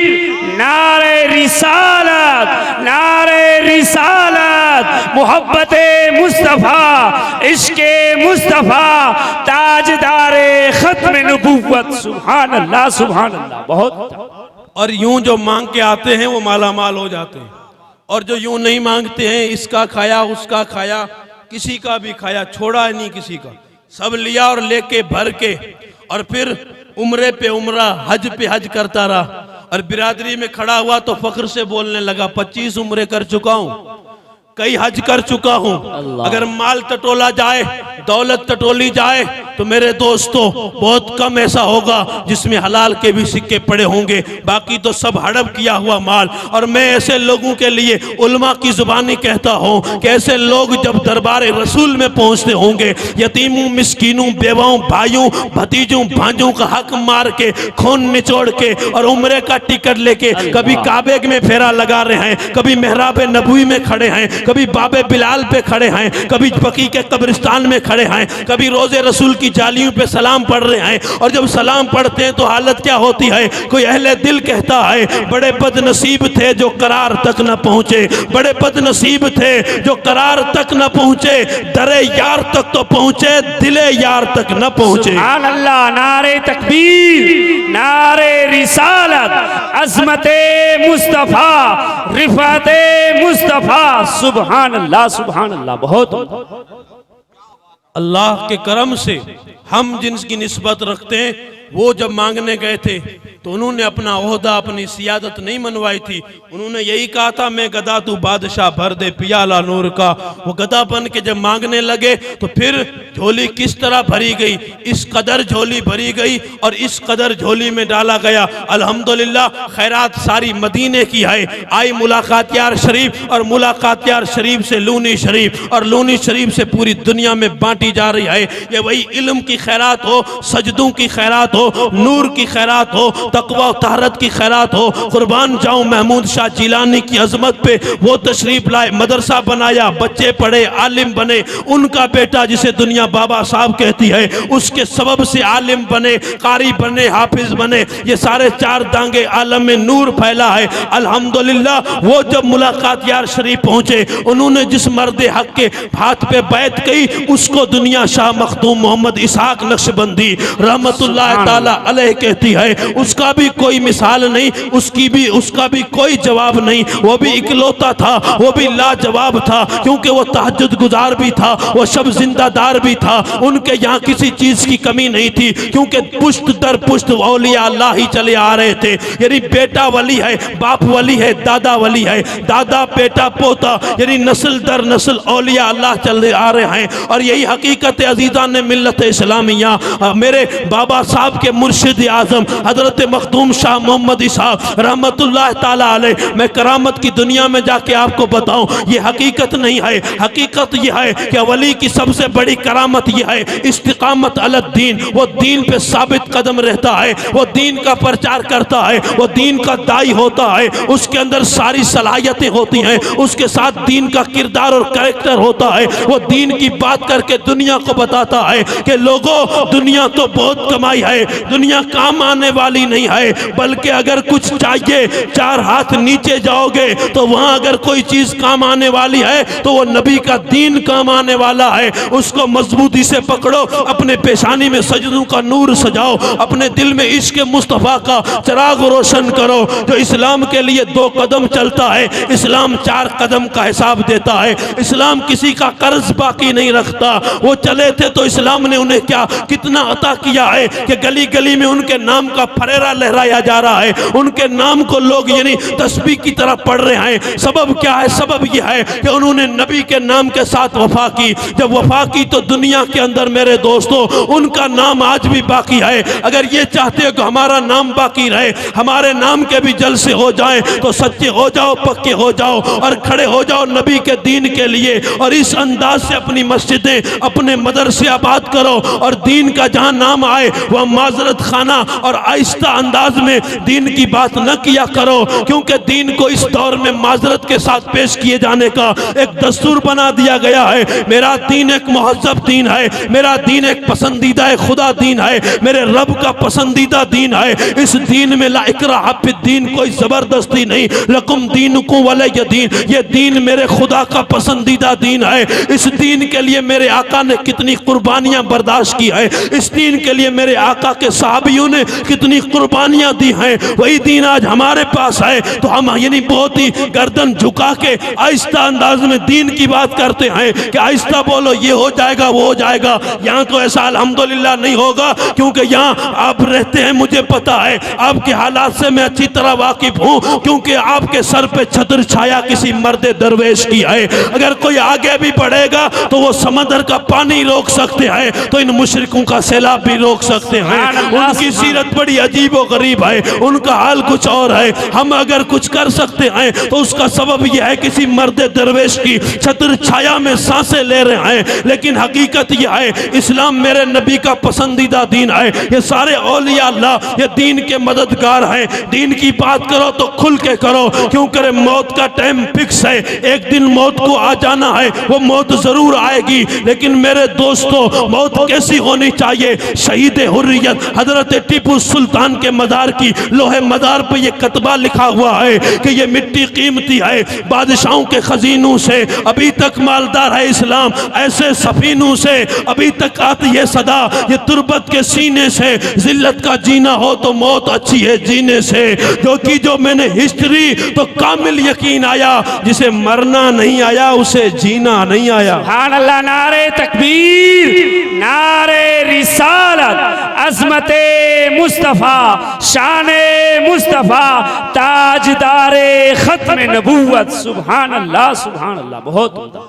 नारे रिसालत, नारे रिसालत, मोहब्बते मुस्तफ़ा, इश्के मुस्तफ़ा, ताजदारे खत्म नबुव्वत। सुभान अल्लाह, सुभान अल्लाह। बहुत। और यूं जो मांग के आते हैं वो माला माल हो जाते हैं, और जो यूं नहीं मांगते हैं, इसका खाया उसका खाया, किसी का भी खाया, छोड़ा नहीं किसी का, सब लिया और लेके भर के, और फिर उम्रे पे उम्रा, हज पे हज करता रहा। और बिरादरी में खड़ा हुआ तो फख्र से बोलने लगा 25 उम्रे कर चुका हूँ, कई हज कर चुका हूँ। अगर माल टटोला जाए, दौलत टटोली जाए, तो मेरे दोस्तों बहुत कम ऐसा होगा जिसमें हलाल के भी सिक्के पड़े होंगे, बाकी तो सब हड़प किया हुआ माल। और मैं ऐसे लोगों के लिए उल्मा की जुबानी कहता हूँ कि ऐसे लोग जब दरबार रसूल में पहुँचते होंगे, यतीमों, मिस्कीनों, बेवाओं, भाइयों, भतीजों, भांजों का हक मार के, खून निचोड़ के, और उम्रे का टिकट लेके कभी काबे में फेरा लगा रहे हैं, कभी मेहराब नबवी में खड़े हैं, कभी बाबे बिलाल पे खड़े हैं, कभी बकी के कब्रिस्तान में खड़े हैं, कभी रोजे रसूल की जालियों पे सलाम पढ़ रहे हैं। और जब सलाम पढ़ते हैं तो हालत क्या होती है? कोई अहले दिल कहता है बड़े बदनसीब थे जो करार तक न पहुंचे, बड़े बदनसीब थे जो करार तक न पहुंचे, दरे यार तक तो पहुंचे, दिले यार तक न पहुंचे। सुभान अल्लाह। नारे तकबीर, नारे रिसालत, अज़मते मुस्तफ़ा, रिफ़ाते मुस्तफ़ा। सुभान अल्लाह, सुभान अल्लाह। बहुत। अल्लाह के करम से हम जिनकी निस्बत रखते हैं, वो जब मांगने गए थे तो उन्होंने अपना ओहदा, अपनी सियादत नहीं मनवाई थी। उन्होंने यही कहा था मैं गदा तू बादशाह, भर दे पियाला नूर का। वो गदा बन के जब मांगने लगे तो फिर झोली किस तरह भरी गई, इस कदर झोली भरी गई और इस कदर झोली में डाला गया। अल्हम्दुलिल्लाह खैरात सारी मदीने की है। आई मुलाकात यार शरीफ, और मुलाकात यार शरीफ से लूनी शरीफ, और लूनी शरीफ से पूरी दुनिया में बांटी जा रही है। ये वही इल्म की खैरात हो, सजदों की खैरात हो, नूर की खैरात हो, तकवा और तहरत की खैरात हो। कुर्बान जाऊं महमूद शाह जिलानी की अजमत पे, वो तशरीफ लाए, मदरसा बनाया, बच्चे पढ़े, आलिम बने। उनका बेटा जिसे दुनिया बाबा साहब कहती है, उसके सबब से आलिम बने, कारी बने, हाफिज बने। ये सारे चार दांगे आलम में नूर फैला है। अल्हम्दुलिल्लाह वो जब मुलाकात यार शरीफ पहुंचे, उन्होंने जिस मर्द हक के हाथ पे बैत की, उसको दुनिया शाह मखदूम मोहम्मद इसहाक नक्शबंदी रहमतुल्लाह ताला अलैह कहती है। उसका भी कोई मिसाल नहीं, उसका भी कोई जवाब नहीं। वो भी इकलौता था, वो भी लाजवाब था, क्योंकि वो तहज्जुद गुजार भी था, वो शब जिंदादार भी था। उनके यहाँ किसी चीज की कमी नहीं थी, क्योंकि पुश्त दर पुश्त औलिया अल्लाह ही चले आ रहे थे। यानी बेटा वली है, बाप वली है, दादा वली है, दादा बेटा पोता, यानी नस्ल दर नस्ल औलिया अल्लाह चले आ रहे हैं। और यही हकीकत अजीज़ान ने मिल्लत इस्लामिया, मेरे बाबा साहब आपके मुर्शिद आजम हजरत मखदूम शाह मोहम्मद इसहाक रहमतुल्लाह ताला अलैह, मैं करामत की दुनिया में जाके आपको बताऊं, ये हकीकत नहीं है। हकीकत यह है कि वली की सबसे बड़ी करामत यह है इस्तिकामत अलद दीन। वो दीन पे साबित कदम रहता है, वो दीन का प्रचार करता है, वो दीन का दाई होता है, उसके अंदर सारी सलाहियतें होती हैं, उसके साथ दीन का किरदार और कैरेक्टर होता है। वो दीन की बात करके दुनिया को बताता है कि लोगों, दुनिया तो बहुत कमाई है, दुनिया काम आने वाली नहीं है, बल्कि अगर कुछ चाहिए चार हाथ नीचे जाओगे तो वहां अगर कोई चीज काम आने वाली है तो वो नबी का दीन काम आने वाला है। उसको मजबूती से पकड़ो, अपने पेशानी में सजदों का नूर सजाओ, अपने दिल में इश्क मुस्तफा का चिराग रोशन करो। जो इस्लाम के लिए 2 कदम चलता है, इस्लाम 4 कदम का हिसाब देता है। इस्लाम किसी का कर्ज बाकी नहीं रखता। वो चले थे तो इस्लाम ने उन्हें क्या कितना अता किया है कि गली गली में उनके नाम का फरेरा लहराया जा रहा है, उनके नाम को लोग यानी तस्बीह की तरह पढ़ रहे हैं। सबब क्या है? सबब यह है कि उन्होंने नबी के नाम के साथ वफा की। जब वफा की तो दुनिया के अंदर मेरे दोस्तों उनका नाम आज भी बाकी है। अगर ये चाहते हो कि हमारा नाम बाकी रहे, हमारे नाम के भी जलसे हो जाएं, तो सच्चे हो जाओ, पक्के हो जाओ और खड़े हो जाओ नबी के दीन के लिए। और इस अंदाज से अपनी मस्जिदें, अपने मदरसे आबाद करो और दीन का जहां नाम आए वह माजरत खाना और आहिस्ता अंदाज में दीन की बात न किया करो, क्योंकि दीन को इस दौर में माजरत के साथ पेश किए जाने का एक दस्तूर बना दिया गया है। मेरा दीन एक महज़्ज़ब दीन है, मेरा दीन एक पसंदीदा खुदा दीन है, मेरे रब का पसंदीदा दीन है। इस दीन में ला इकराह फिद्दीन, कोई जबरदस्ती नहीं। लकुम दीनुकुम वलिय दीन, ये दीन मेरे खुदा का पसंदीदा दीन है। इस दीन के लिए मेरे आका ने कितनी कुर्बानियां बर्दाश्त की है, इस दीन के लिए मेरे आका के सहाबियों ने कितनी कुर्बानियां दी हैं। वही दीन आज हमारे पास है, तो हम यानी बहुत ही गर्दन झुका के आहिस्ता अंदाज में दीन की बात करते हैं कि आहिस्ता बोलो, ये हो जाएगा, वो हो जाएगा। यहाँ तो ऐसा अल्हम्दुलिल्लाह नहीं होगा, क्योंकि यहाँ आप रहते हैं, मुझे पता है, आपके हालात से मैं अच्छी तरह वाकिफ हूँ, क्योंकि आपके सर पे छत्र छाया किसी मर्द दरवेश की है। अगर कोई आगे भी बढ़ेगा तो वो समंदर का पानी रोक सकते हैं, तो इन मुशरिकों का सैलाब भी रोक सकते हैं। उनकी सीरत बड़ी अजीब व गरीब है, उनका हाल कुछ और है। हम अगर कुछ कर सकते हैं तो उसका सबब यह है किसी मर्द दरवेश की छत्र छाया में सांसें ले रहे हैं। लेकिन हकीकत यह है इस्लाम मेरे नबी का पसंदीदा दीन है। ये सारे औलिया अल्लाह ये दीन के मददगार हैं। दीन की बात करो तो खुल के करो, क्योंकि मौत का टाइम फिक्स है, एक दिन मौत को आ जाना है, वो मौत जरूर आएगी। लेकिन मेरे दोस्तों, मौत कैसी होनी चाहिए? शहीद हुर्रियत हजरत टीपू सुल्तान के मदार की लोहे मदार पर यह कतबा लिखा हुआ है कि ये मिट्टी कीमती है, बादशाहों के खजीनों से अभी तक मालदार है इस्लाम, ऐसे सफीनों से अभी तक आती है सदा, ये तुरबत के सीने से जिल्लत का जीना हो तो मौत अच्छी है जीने से। क्योंकि जो मैंने हिस्ट्री तो कामिल यकीन आया, जिसे मरना नहीं आया उसे जीना नहीं आया। सुभान अल्लाह, नारे तकबीर, नारे रिसालत, अज़मते मुस्तफ़ा, शाने मुस्तफ़ा, ताजदारे खत्म नबूवत। सुभान अल्लाह, सुभान अल्लाह, बहुत उम्दा।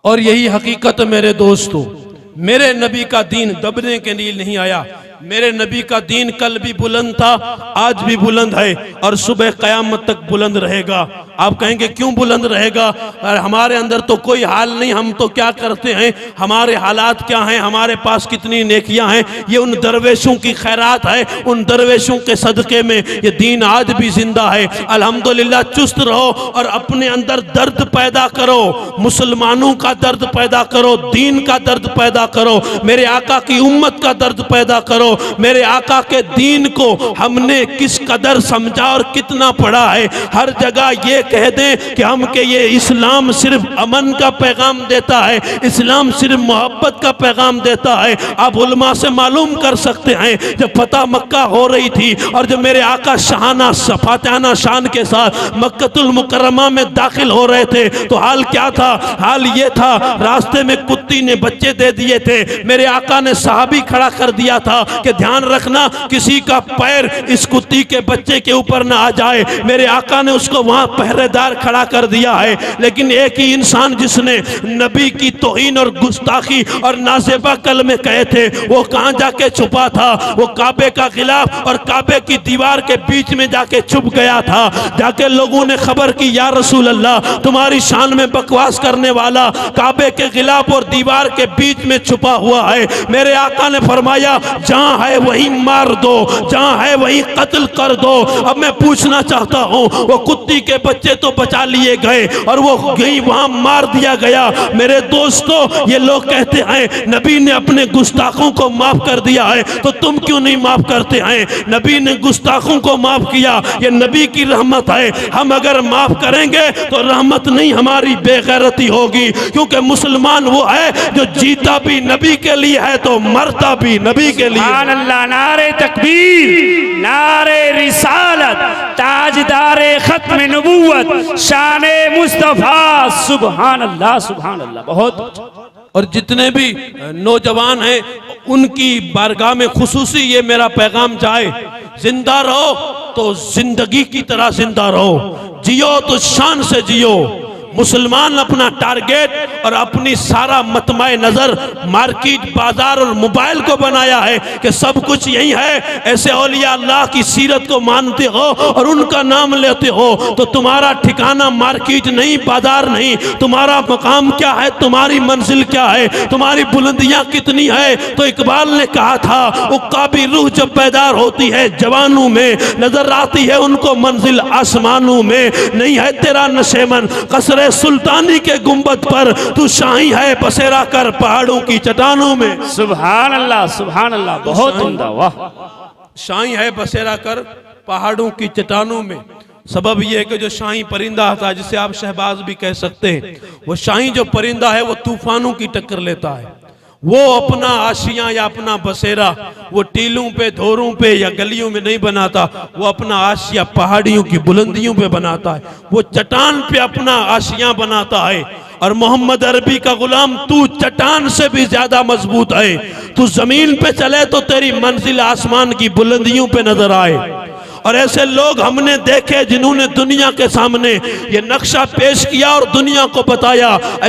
और यही हकीकत मेरे दोस्तों, मेरे नबी का दीन दबने के लिए नहीं आया। मेरे नबी का दीन कल भी बुलंद था, आज भी बुलंद है और सुबह क़यामत तक बुलंद रहेगा। आप कहेंगे क्यों बुलंद रहेगा? और हमारे अंदर तो कोई हाल नहीं, हम तो क्या करते हैं, हमारे हालात क्या हैं, हमारे पास कितनी नेकियां हैं, ये उन दरवेशों की खैरात है, उन दरवेशों के सदक़े में ये दीन आज भी जिंदा है। अल्हम्दुलिल्लाह, चुस्त रहो और अपने अंदर दर्द पैदा करो, मुसलमानों का दर्द पैदा करो, दीन का दर्द पैदा करो, मेरे आका की उम्मत का दर्द पैदा करो। मेरे आका के दीन को हमने किस कदर समझा और कितना पढ़ा है। हर जगह ये कह दें कि हम के ये इस्लाम सिर्फ अमन का पैगाम देता है, इस्लाम सिर्फ मोहब्बत का पैगाम देता है। आप उलमा से मालूम कर सकते हैं, जब फतह मक्का हो रही थी और जब मेरे आका शाहाना फातिहाना शान के साथ मक्कतुल मुकर्रमा में दाखिल हो रहे थे तो हाल क्या था? हाल ये था, रास्ते में कुत्ती ने बच्चे दे दिए थे, मेरे आका ने सहाबी खड़ा कर दिया था, कि ध्यान रखना किसी का पैर इस कुत्ती के बच्चे के ऊपर ना आ जाए। मेरे आका ने उसको वहां पहरेदार खड़ा कर दिया है। लेकिन एक ही इंसान जिसने नबी की तौहीन और गुस्ताखी और नाज़ेबा कलमे कहे थे, वो कहां जाके छुपा था? वो काबे का खिलाफ और काबे की दीवार के बीच में जाके छुप गया था। जाके लोगों ने खबर की, या रसूल अल्लाह, तुम्हारी शान में बकवास करने वाला काबे के खिलाफ और दीवार के बीच में छुपा हुआ है। मेरे आका ने फरमाया, जहां है वहीं मार दो, जहां है वहीं कत्ल कर दो। अब मैं पूछना चाहता हूं, वो कुत्ती के बच्चे तो बचा लिए गए और वो गई वहां मार दिया गया। मेरे दोस्तों, ये लोग कहते हैं नबी ने अपने गुस्ताखों को माफ कर दिया है, तो तुम क्यों नहीं माफ करते हैं? नबी ने गुस्ताखों को माफ किया, ये नबी की रहमत है। हम अगर माफ करेंगे तो रहमत नहीं, हमारी बेगैरती होगी। क्योंकि मुसलमान वो है जो जीता भी नबी के लिए है तो मरता भी नबी के लिए। सुभान अल्लाह, नारे तकबीर, नारे रिसालत, ताजदारे खत्म नबूवत, शाने मुस्तफा। सुभान अल्लाह, सुभान अल्लाह। बहुत। और जितने भी नौजवान हैं उनकी बारगाह में खुसूसी ये मेरा पैगाम जाए, जिंदा रहो तो जिंदगी की तरह जिंदा रहो, जियो तो शान से जियो। मुसलमान अपना टारगेट और अपनी सारा मतमाए नजर मार्केट, बाजार और मोबाइल को बनाया है कि सब कुछ यही है। ऐसे औलिया अल्लाह की सीरत को मानते हो और उनका नाम लेते हो तो तुम्हारा ठिकाना मार्केट नहीं, बाजार नहीं। तुम्हारा मकाम क्या है, तुम्हारी मंजिल क्या है, तुम्हारी बुलंदियां कितनी है? तो इकबाल ने कहा था, उक्का भी रूह जब बेदार होती है जवानों में, नजर आती है उनको मंजिल आसमानों में। नहीं है तेरा नशेमन कसरे सुल्तानी के गुंबद पर, तू शाही है बसेरा कर पहाड़ों की चट्टानों में। सुभान अल्लाह, सुभान अल्लाह। बहुत उम्दा, वाह। शाही है बसेरा कर पहाड़ों की चट्टानों में। सबब यह है कि जो शाही परिंदा था, जिसे आप शहबाज भी कह सकते हैं, वो शाही जो परिंदा है वो तूफानों की टक्कर लेता है। वो अपना आशियां या अपना बसेरा वो टीलों पे, धोरों पे या गलियों में नहीं बनाता, वो अपना आशिया पहाड़ियों की बुलंदियों पे बनाता है। वो चट्टान पे अपना आशियां बनाता है। और मोहम्मद अरबी का गुलाम, तू चट्टान से भी ज्यादा मजबूत है। तू जमीन पे चले तो तेरी मंजिल आसमान की बुलंदियों पे नजर आए। और ऐसे लोग हमने देखे जिन्होंने दुनिया के सामने ये नक्शा पेश किया और दुनिया को बताया,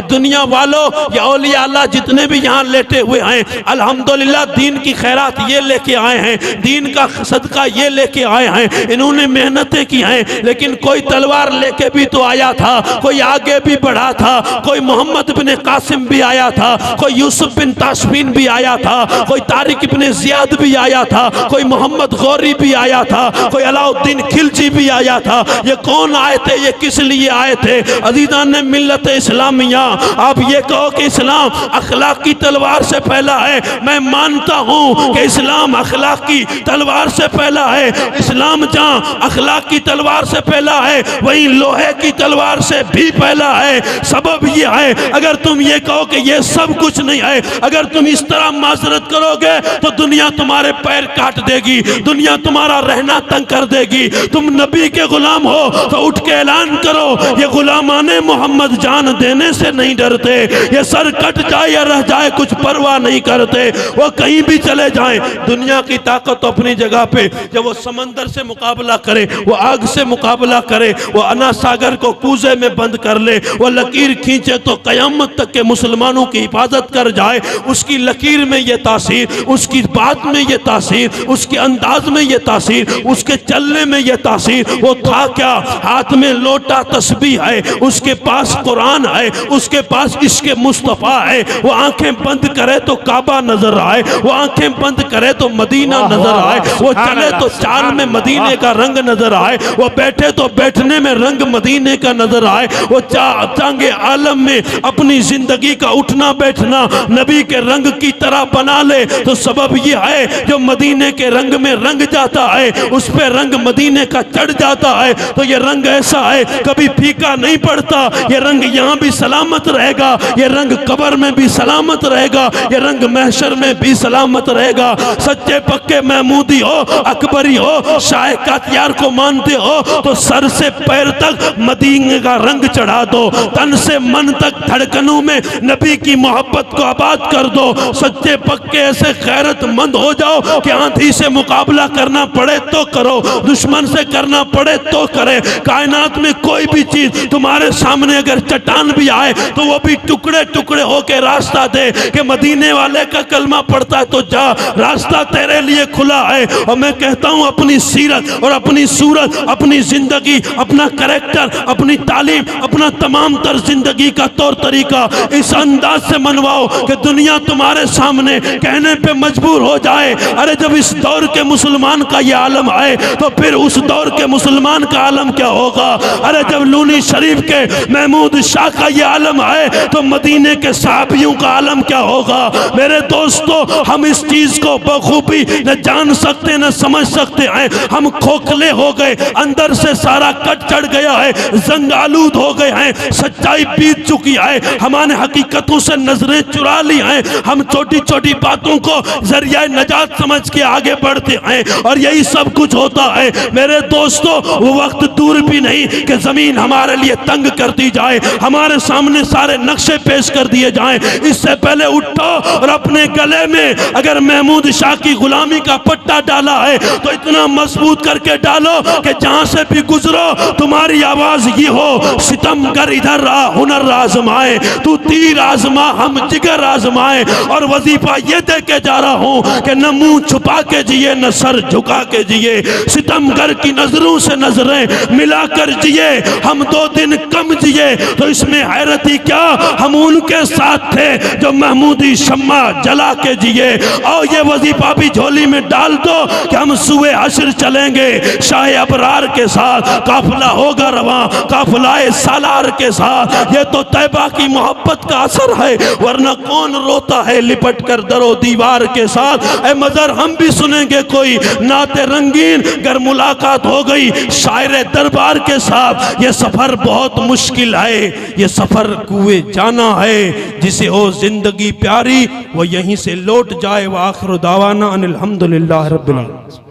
दुनिया वालों, ये औलिया अल्लाह जितने भी यहाँ लेटे हुए हैं, अल्हम्दुलिल्लाह दीन की खैरात ये लेके आए हैं, दीन का सदका ये लेके आए हैं। इन्होंने मेहनतें की हैं, लेकिन कोई तलवार लेके भी तो आया था, कोई आगे भी बढ़ा था, कोई मोहम्मद बिन कासिम भी आया था, कोई यूसुफ बिन ताशफीन भी आया था, कोई तारिक बिन जियाद भी आया था, कोई मोहम्मद गौरी भी आया था, कोई अलाउद्दीन खिलजी भी आया था। ये कौन आए थे, ये किस लिए आए थे? अजीजान ने मिल्लत इस्लामिया, आप ये कहो कि इस्लाम अखलाक की तलवार से फैला है, मैं मानता हूं कि इस्लाम अखलाक की तलवार से फैला है। इस्लाम जहां अखलाक की तलवार से फैला है, वहीं लोहे की तलवार से भी फैला है। सबब ये है, अगर तुम ये कहो कि ये सब कुछ नहीं है, अगर तुम इस तरह माजरत करोगे तो दुनिया तुम्हारे पैर काट देगी, दुनिया तुम्हारा रहना तंग कर देगी। तुम नबी के गुलाम हो तो उठ के ऐलान करो, ये गुलामाने मोहम्मद जान देने से नहीं डरते, ये सर कट जाए या रह जाए कुछ परवाह नहीं करते, वो कहीं भी चले जाएं। दुनिया की ताकत तो अपनी जगह पे, जब वो समंदर से मुकाबला करे, वो आग से मुकाबला करे, वो अना सागर को कूजे में बंद कर ले, वो लकीर खींचे तो कयामत तक के मुसलमानों की हिफाजत कर जाए, उसकी लकीर में ये तासीर, उसकी बात में ये तासीर, उसके अंदाज में ये तासीर, उसके चलने में ये तासीर। वो था क्या? हाथ में लोटा तस्बीह है, उसके पास कुरान है, उसके पास इश्क़ मुस्तफ़ा है। वो आंखें बंद करे तो काबा नजर आए, वो आंखें बंद करे तो मदीना नजर आए, वो चले तो चाल में मदीने का रंग नजर आए, वो बैठे तो बैठने में रंग मदीने का नजर आए। वो चांगे आलम में अपनी जिंदगी का उठना बैठना नबी के रंग की तरह बना ले तो सबब ये है जो मदीने के रंग में रंग जाता है, उस पे पे रंग मदीने का चढ़ जाता है तो ये रंग ऐसा है, कभी फीका नहीं पड़ता। ये रंग यहाँ भी सलामत रहेगा, ये रंग कब्र में भी सलामत रहेगा, ये रंग महशर में भी सलामत रहेगा। सच्चे पक्के महमूदी हो, अकबरी हो, शाह कातियार को मानते हो तो सर से पैर तक मदीने का रंग चढ़ा दो, तन से मन तक धड़कनों में नबी की मोहब्बत को आबाद कर दो। सच्चे पक्के ऐसे गैरतमंद हो जाओ कि आंधी से मुकाबला करना पड़े तो करो, दुश्मन से करना पड़े तो करे। कायनात में कोई भी चीज तुम्हारे सामने अगर चट्टान भी आए तो वो भी टुकड़े टुकड़े होके रास्ता दे कि मदीने वाले का कलमा पड़ता है तो जा, रास्ता तेरे लिए खुला है। और मैं कहता हूं अपनी सीरत और अपनी सूरत, अपनी जिंदगी, अपना कैरेक्टर, अपनी तालीम, अपना तमाम तर जिंदगी का तौर तरीका इस अंदाज से मनवाओ कि दुनिया तुम्हारे सामने कहने पे मजबूर हो जाए, अरे जब इस दौर के मुसलमान का ये आलम आए तो फिर उस दौर के मुसलमान का आलम क्या होगा। अरे जब लूनी शरीफ के महमूद शाह का ये आलम आए तो मदीने के साहबियों का आलम क्या होगा। मेरे दोस्तों, हम इस चीज को बखूबी न जान सकते न समझ सकते हैं। हम खोखले हो गए, अंदर से सारा कट चढ़ गया है, जंग आलूद हो गए हैं, सच्चाई बीत चुकी है, हमारे हकीकतों से नजरें चुरा ली हैं। हम छोटी छोटी बातों को जरिया नजात समझ के आगे बढ़ते हैं और यही सब कुछ होता है। मेरे दोस्तों, वो वक्त दूर भी नहीं कि जमीन हमारे लिए तंग कर दी जाए, हमारे सामने सारे नक्शे पेश कर दिए जाएं। इससे पहले उठो और अपने गले में अगर महमूद शाह की गुलामी का पट्टा डाला है तो इतना मजबूत करके डालो कि जहां से भी गुजरो तुम्हारी आवाज ये हो, सितमगर इधर रहा हुनर आजमाए, तू तीर आजमा हम जिगर आजमाए। और वजीफा ये दे के जा रहा हूं कि न मुंह छुपा के जिए न सर झुका के जिए, सितमगर की नजरों से नजरें मिलाकर जिए, हम 2 दिन कम जिए तो इसमें हैरत ही क्या, हम उनके साथ थे जो महमूदी शम्मा जला के जिए। और ये वजीफा भी झोली में डाल दो कि हम सुए हश्र चलेंगे शाह अबरार के साथ, काफिला होगा रवां काफिलाए सालार के साथ। ये तो तैबा की मोहब्बत का असर है, वरना कौन रोता है लिपट कर दरो दीवार के साथ। ऐ मजर हम भी सुनेंगे कोई नाते रंगीन गर मुलाकात हो गई शायर दरबार के साथ। ये सफर बहुत मुश्किल है, ये सफर कुए जाना है, जिसे हो जिंदगी प्यारी वो यहीं से लौट जाए। व आखिर दावाना अनिल हम्दुलिल्लाह रब्बिल आलमीन।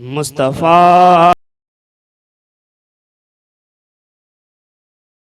मुस्तफ़ा